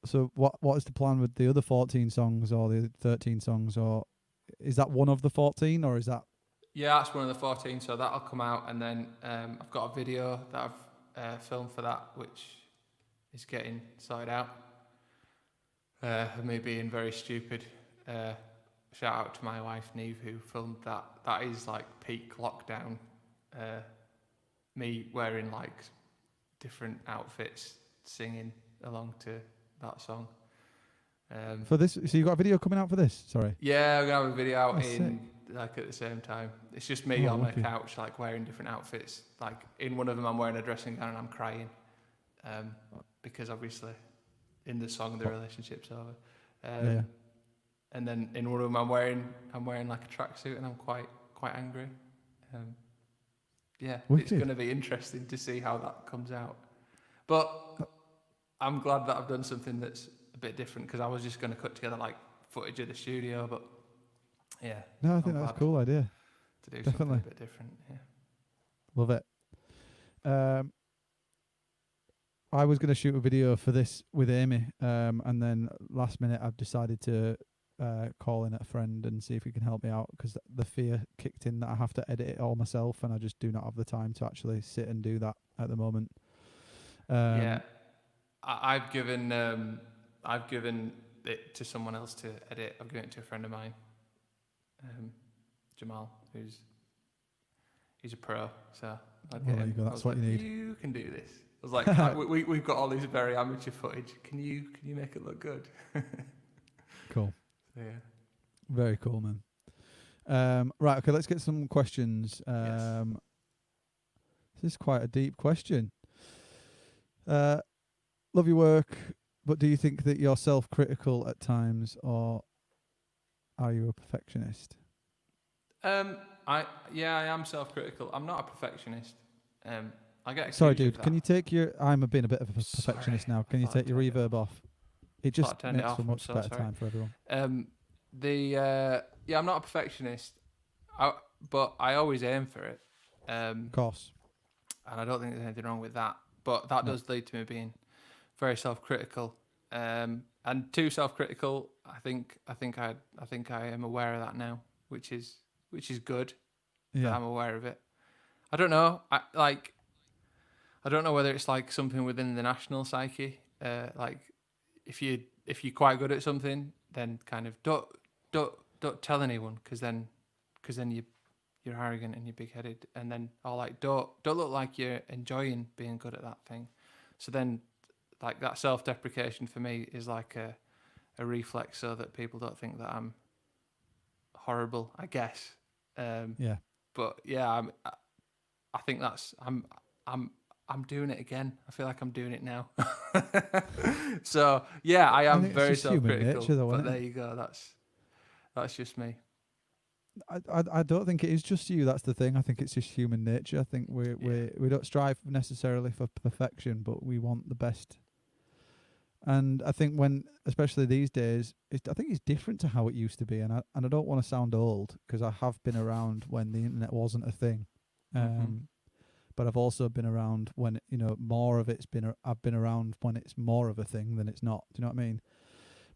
so what is the plan with the other 14 songs or the 13 songs, or is that one of the 14, or is that? Yeah, that's one of the 14, so that'll come out, and then I've got a video that I've filmed for that, which is getting sorted out. Of me being very stupid. Shout out to my wife, Neve, who filmed that. That is like peak lockdown. Me wearing like different outfits, singing along to that song. For this, so you got a video coming out for this? Sorry. Yeah, we're gonna have a video out That's in like at the same time. It's just me on wicked. the couch, like wearing different outfits. Like in one of them, I'm wearing a dressing gown and I'm crying, because obviously, in the song the relationship's over. Yeah. And then in one of them, I'm wearing like a tracksuit and I'm quite angry. Yeah, Wicked. it's going to be interesting to see how that comes out. But I'm glad that I've done something that's a bit different, because I was just going to cut together like footage of the studio, but yeah. No, I I'm think that's a glad cool idea. to do Definitely. something a bit different. Yeah. Love it. I was going to shoot a video for this with Amy, and then last minute I've decided to call in a friend and see if he can help me out, because the fear kicked in that I have to edit it all myself, and I just do not have the time to actually sit and do that at the moment. Yeah, I've given it to someone else to edit. I've given it to a friend of mine, Jamal, he's a pro. So There you go, that's what you need. You can do this. was like, we've got all these very amateur footage. Can you make it look good? Cool. So, yeah. Very cool, man. Right, okay, let's get some questions. Yes. This is quite a deep question. Love your work, but do you think that you're self-critical at times, or are you a perfectionist? I am self-critical. I'm not a perfectionist. I get accused Sorry, of dude. that. Can you take your? I'm being a bit of a perfectionist now. Can you thought I take your turned it reverb off? It Thought I just turned it makes off, for I'm much so better sorry. time for everyone. I'm not a perfectionist, but I always aim for it. Of course. And I don't think there's anything wrong with that. But that No. does lead to me being very self-critical, and too self-critical. I think I am aware of that now, which is good that Yeah. I'm aware of it. I don't know. I don't know whether it's like something within the national psyche. Like if you're quite good at something, then kind of don't tell anyone, because then you're arrogant and you're big-headed, and then don't look like you're enjoying being good at that thing. So then, like, that self-deprecation for me is like a reflex, so that people don't think that I'm horrible, I guess. Yeah. But yeah, I think that's I'm doing it again. I feel like I'm doing it now. So yeah, I I am think it's very just human self-critical. nature, though, But isn't there it? you go. That's just me. I don't think it is just you. That's the thing. I think it's just human nature. I think we don't strive necessarily for perfection, but we want the best. And I think especially these days, I think it's different to how it used to be. And I don't want to sound old, because I have been around when the internet wasn't a thing. But I've also been around when more of it's been. I've been around when it's more of a thing than it's not. Do you know what I mean?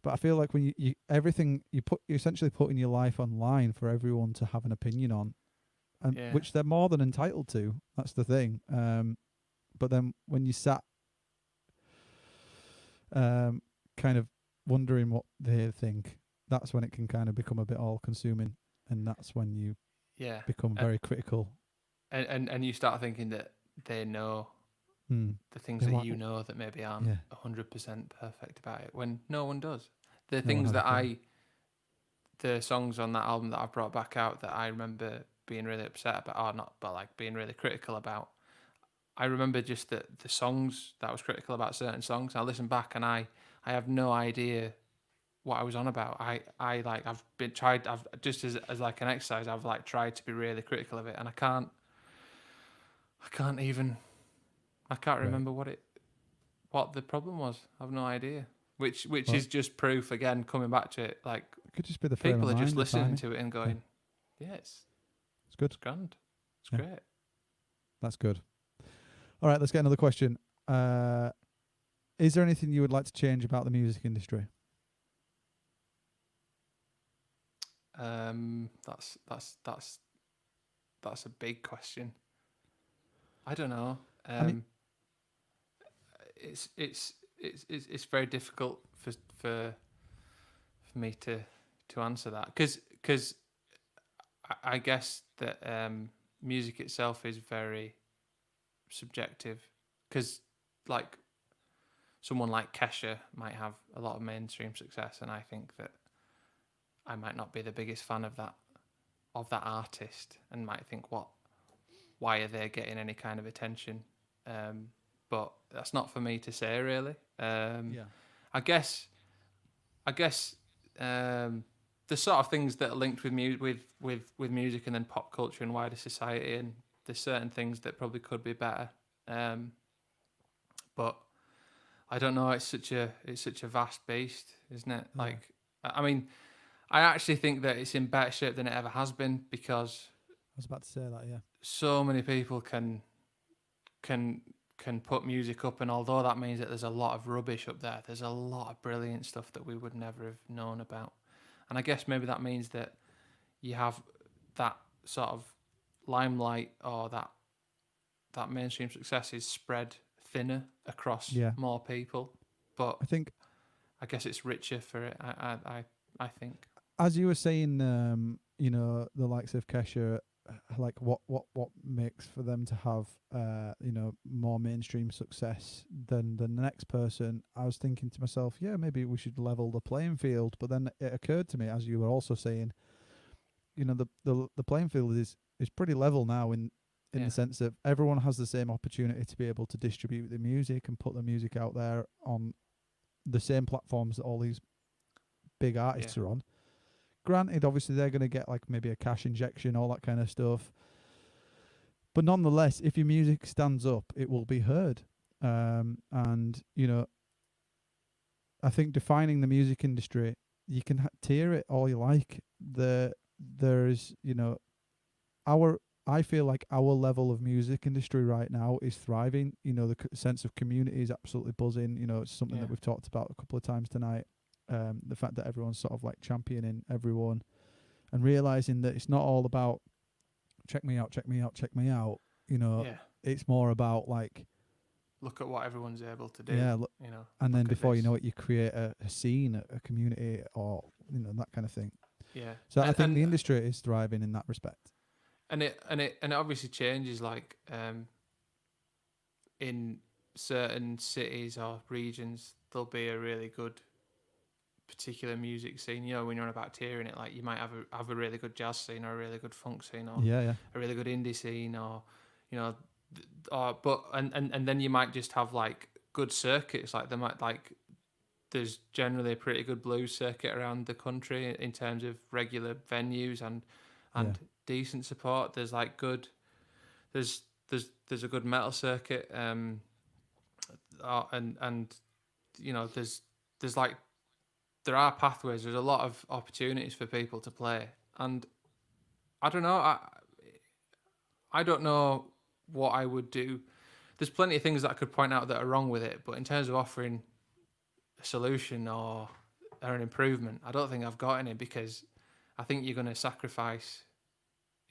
But I feel like when you everything you're essentially putting your life online for everyone to have an opinion on, and Yeah. which they're more than entitled to. That's the thing. But then when you sat, kind of wondering what they think, that's when it can kind of become a bit all-consuming, and that's when you Yeah. become very critical. And you start thinking that they know the things They're that like, you know that maybe aren't yeah. 100% perfect about it, when no one does. The No one things has a that clue. the songs on that album that I've brought back out that I remember being really upset about, or not, but like being really critical about. I remember just that the songs that I was critical about, certain songs, I listen back and I have no idea what I was on about. I've just as like an exercise, I've like tried to be really critical of it, and I can't Right. remember what the problem was. I have no idea. Which Well, is just proof, again, coming back to it, like it could just be the frame people of are just mind, the listening timing. to it and going, yeah, it's good. grand. It's Yeah. great. That's good. All right, let's get another question. Is there anything you would like to change about the music industry? That's a big question. I don't know. I mean, It's very difficult for me to answer that, because I guess that music itself is very subjective, because like someone like Kesha might have a lot of mainstream success, and I think that I might not be the biggest fan of that artist, and might think, why are they getting any kind of attention? But that's not for me to say, really. yeah. I guess the sort of things that are linked with with music and then pop culture and wider society, and there's certain things that probably could be better. But I don't know. It's such a vast beast, isn't it? Yeah. Like, I mean, I actually think that it's in better shape than it ever has been, because I was about to say that, yeah. so many people can put music up, and although that means that there's a lot of rubbish up there, there's a lot of brilliant stuff that we would never have known about. And I guess maybe that means that you have that sort of limelight, or that mainstream success is spread thinner across more people. But I guess it's richer for it. I think. As you were saying, the likes of Kesha, like what makes for them to have more mainstream success than the next person, I was thinking to myself, yeah, maybe we should level the playing field. But then it occurred to me, as you were also saying, the playing field is pretty level now in the sense that everyone has the same opportunity to be able to distribute the music and put the music out there on the same platforms that all these big artists are on. Granted, obviously they're going to get like maybe a cash injection, all that kind of stuff. But nonetheless, if your music stands up, it will be heard. And, I think defining the music industry, you can tier it all you like. There's, I feel like our level of music industry right now is thriving. The sense of community is absolutely buzzing. It's something that we've talked about a couple of times tonight. The fact that everyone's sort of like championing everyone and realizing that it's not all about check me out. It's more about like look at what everyone's able to do. Yeah, and then before you know it, you create a scene, a community, or that kind of thing. Yeah. So I think the industry is thriving in that respect. And it obviously changes, like in certain cities or regions, there'll be a really good particular music scene. When you're on about tiering it, like you might have a really good jazz scene or a really good funk scene or a really good indie scene or and then you might just have like good circuits. Like there's generally a pretty good blues circuit around the country in terms of regular venues and decent support. There's like good there's a good metal circuit and there's like there are pathways. There's a lot of opportunities for people to play, and I don't know. I don't know what I would do. There's plenty of things that I could point out that are wrong with it, but in terms of offering a solution or an improvement, I don't think I've got any, because I think you're going to sacrifice.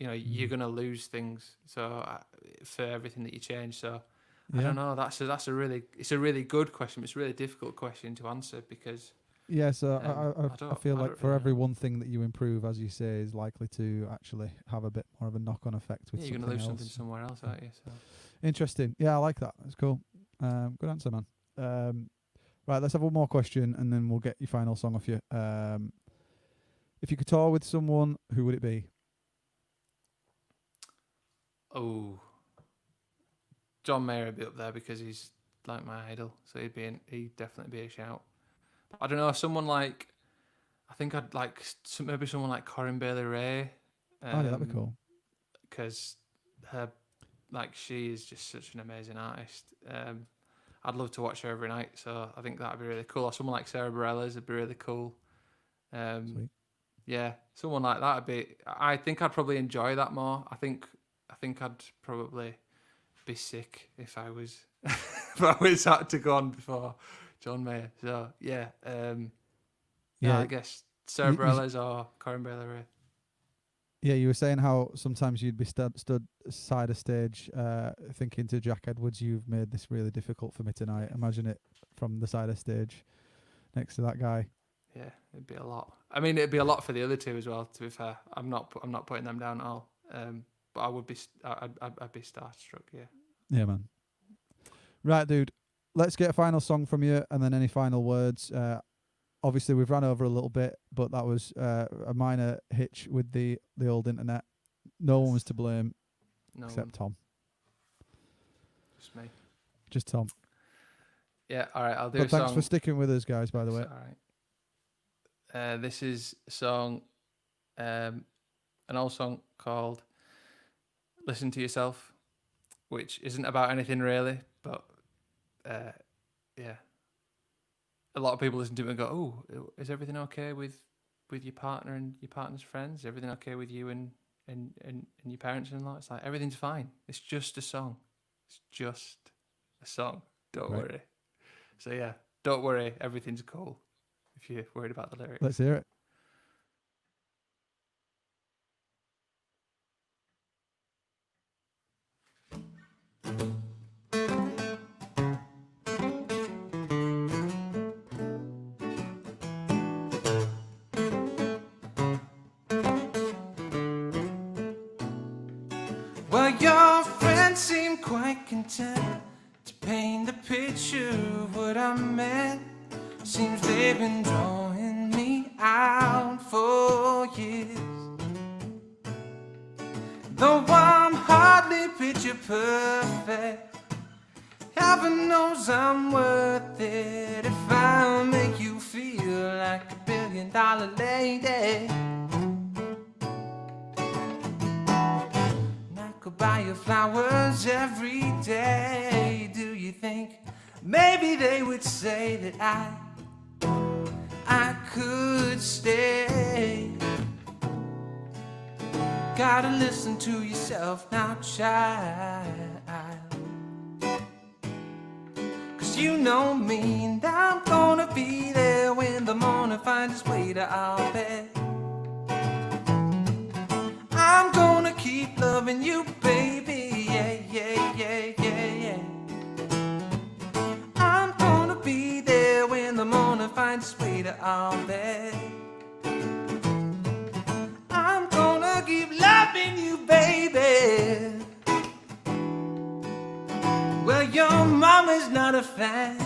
You're going to lose things. So for everything that you change, so. I don't know. It's a really good question. It's a really difficult question to answer because. Yeah, so I feel like for every one thing that you improve, as you say, is likely to actually have a bit more of a knock-on effect with something else. You're going to lose something somewhere else, aren't you? So. Interesting. Yeah, I like that. That's cool. Good answer, man. Right, let's have one more question, and then we'll get your final song off you. If you could tour with someone, who would it be? Oh, John Mayer would be up there because he's like my idol, so he'd definitely be a shout. I don't know, someone like, I think I'd like maybe someone like Corinne Bailey Rae. That'd be cool. Because she is just such an amazing artist. I'd love to watch her every night, so I think that'd be really cool. Or someone like Sarah Bareilles would be really cool. Sweet. Yeah, someone like that would be. I think I'd probably enjoy that more. I think I'd probably be sick if I was had to go on before John Mayer. So yeah, I guess Sarah Bareilles or Corinne Bailey Rae. Yeah, you were saying how sometimes you'd be stood side of stage thinking to Jack Edwards, you've made this really difficult for me tonight. Imagine it from the side of stage next to that guy. Yeah, it'd be a lot. I mean, it'd be a lot for the other two as well, to be fair. I'm not putting them down at all. But I would be, I'd be starstruck, yeah. Yeah, man. Right, dude. Let's get a final song from you, and then any final words. Obviously, we've ran over a little bit, but that was a minor hitch with the old internet. No one was to blame, except Tom. Just me. Just Tom. Yeah, all right, I'll do but a song. Thanks for sticking with us, guys, by the way. All right. This is a song, an old song called Listen to Yourself, which isn't about anything really, but yeah. A lot of people listen to it and go, "Oh, is everything okay with your partner and your partner's friends? Is everything okay with you and your parents-in-law?" It's like, everything's fine. It's just a song. It's just a song. Don't worry. So yeah, don't worry. Everything's cool if you're worried about the lyrics. Let's hear it. Well, your friends seem quite content to paint the picture of what I meant. Seems they've been drawing me out for years. Though I'm hardly picture perfect, heaven knows I'm worth it if I make you feel like $1 billion lady. And I could buy you flowers every day. Do you think maybe they would say that I could stay? Gotta listen to yourself now, child. 'Cause you know me, and I'm gonna be there when the morning finds its way to our bed. I'm gonna keep loving you, baby, yeah, yeah, yeah, yeah, yeah. I'm gonna be there when the morning finds its way to our bed. I'm gonna keep loving you, baby. Well, your mama's not a fan.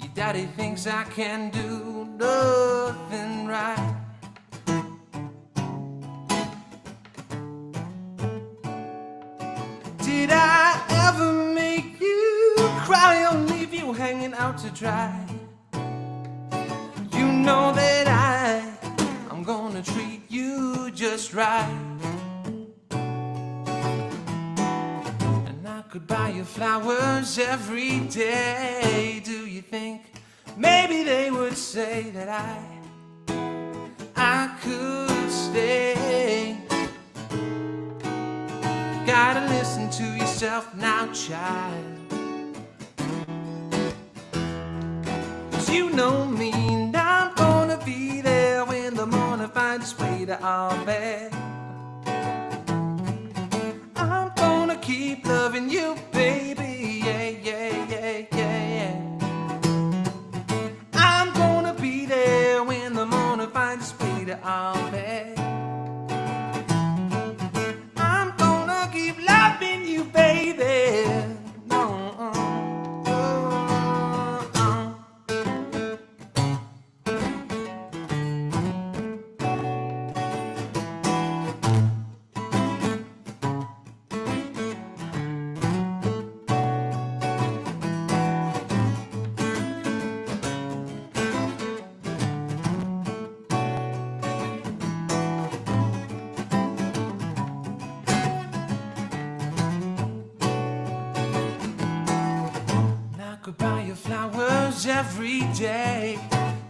Your daddy thinks I can do nothing right. Did I ever make you cry or leave you hanging out to dry? You know that I'm gonna treat you just right. And I could buy you flowers every day. Do you think maybe they would say that I could stay? Gotta listen to yourself now, child. 'Cause you know me, and I'm gonna be there when the morning finds its way to our bed. I'm gonna keep loving you, baby, yeah, yeah, yeah, yeah, yeah. I'm gonna be there when the morning finds its way to our bed. I'm gonna keep loving you, baby. Could buy you flowers every day.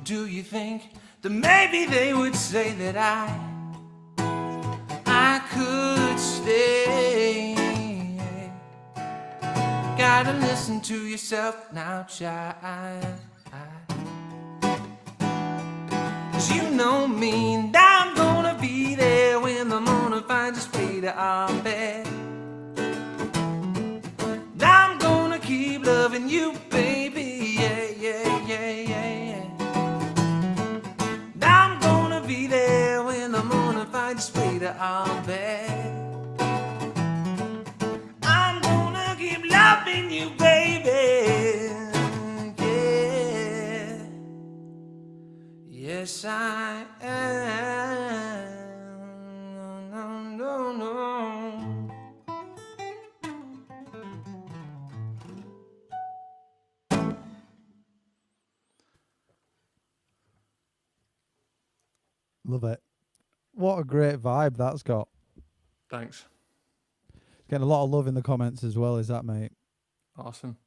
Do you think that maybe they would say that I could stay? Gotta listen to yourself now, child. 'Cause you know me, and I'm gonna be there when the morning finds its way to our bed. I'm gonna keep loving you, baby, yeah, yeah, yeah, yeah, yeah. I'm gonna be there when the morning finds its way to our bed. I'm gonna keep loving you, baby, yeah. Yes, I am. No, no, no. Love it. What a great vibe that's got. Thanks. Getting a lot of love in the comments as well, is that, mate? Awesome.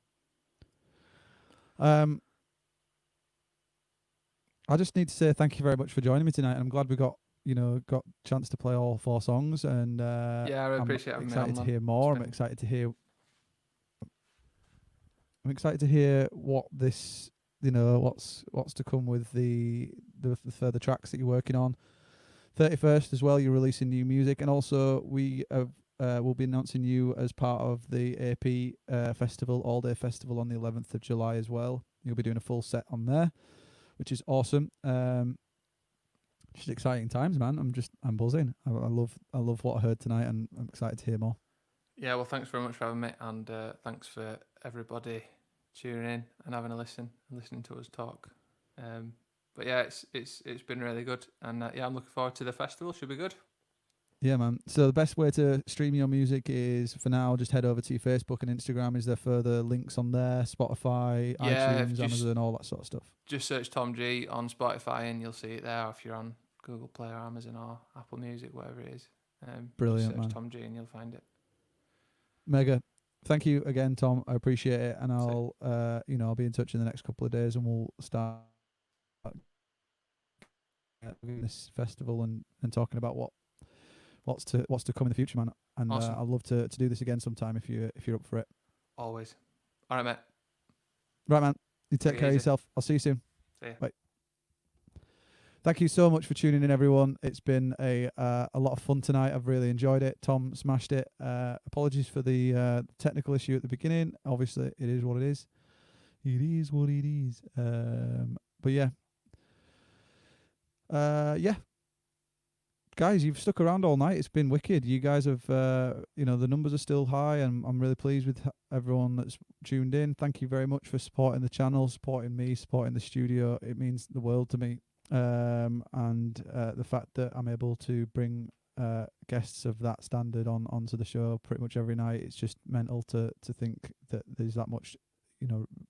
I just need to say thank you very much for joining me tonight. I'm glad we got chance to play all 4 songs, and Yeah, I really appreciate I'm having me excited on, to man. hear more. It's I'm been- excited to hear what this, what's to come with the further tracks that you're working on. 31st as well, you're releasing new music, and also we have will be announcing you as part of the AP festival, all day festival on the 11th of July as well. You'll be doing a full set on there, which is awesome. Just exciting times, man. I'm buzzing. I love what I heard tonight, and I'm excited to hear more. Yeah, well, thanks very much for having me, and thanks for everybody tuning in and having a listen and listening to us talk. But yeah, it's been really good, and yeah, I'm looking forward to the festival. Should be good. Yeah, man. So the best way to stream your music is, for now, just head over to your Facebook and Instagram. Is there further links on there? Spotify, Yeah, iTunes, Amazon, all that sort of stuff. Just search Tom G on Spotify and you'll see it there. Or if you're on Google Play or Amazon or Apple Music, whatever it is, Brilliant, just search man. Tom G and you'll find it. Mega. Thank you again, Tom. I appreciate it, and I'll I'll be in touch in the next couple of days, and we'll start this festival and talking about what's to come in the future, man. And Awesome. I'd love to do this again sometime if you're up for it. Always. All right, mate. Right, man. You take Take it care of easy. yourself. I'll see you soon. See ya. Bye. Thank you so much for tuning in, everyone. It's been a lot of fun tonight. I've really enjoyed it. Tom smashed it. Apologies for the technical issue at the beginning. Obviously, it is what it is. It is what it is. But yeah. Yeah. Guys, you've stuck around all night. It's been wicked. You guys have, the numbers are still high, and I'm really pleased with everyone that's tuned in. Thank you very much for supporting the channel, supporting me, supporting the studio. It means the world to me. And the fact that I'm able to bring guests of that standard onto the show pretty much every night, it's just mental to think that there's that much,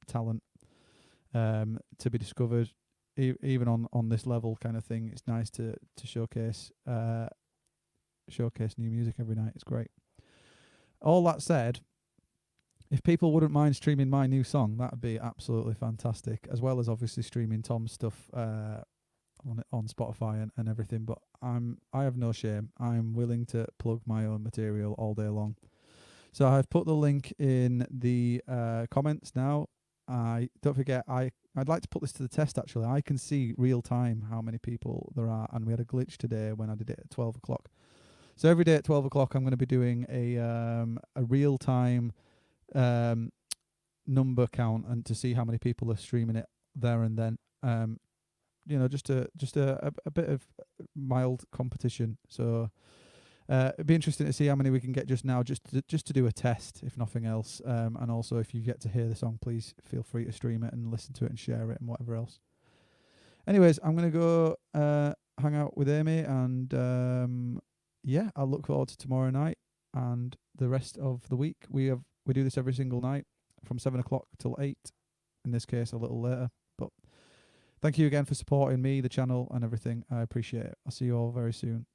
talent to be discovered. Even on this level kind of thing, it's nice to showcase new music every night. It's great. All that said, if people wouldn't mind streaming my new song, that would be absolutely fantastic, as well as obviously streaming Tom's stuff on Spotify and everything. But I have no shame. I'm willing to plug my own material all day long. So I've put the link in the comments now. Don't forget, I'd like to put this to the test, actually. I can see real time how many people there are, and we had a glitch today when I did it at 12 o'clock. So every day at 12 o'clock, I'm going to be doing a real time number count, and to see how many people are streaming it there and then. Just a bit of mild competition. So it'd be interesting to see how many we can get just now, just to do a test, if nothing else. And also, if you get to hear the song, please feel free to stream it and listen to it and share it and whatever else. Anyways, I'm going to go hang out with Amy, and I look forward to tomorrow night and the rest of the week. We do this every single night from 7 o'clock till 8. In this case, a little later. But thank you again for supporting me, the channel, and everything. I appreciate it. I'll see you all very soon.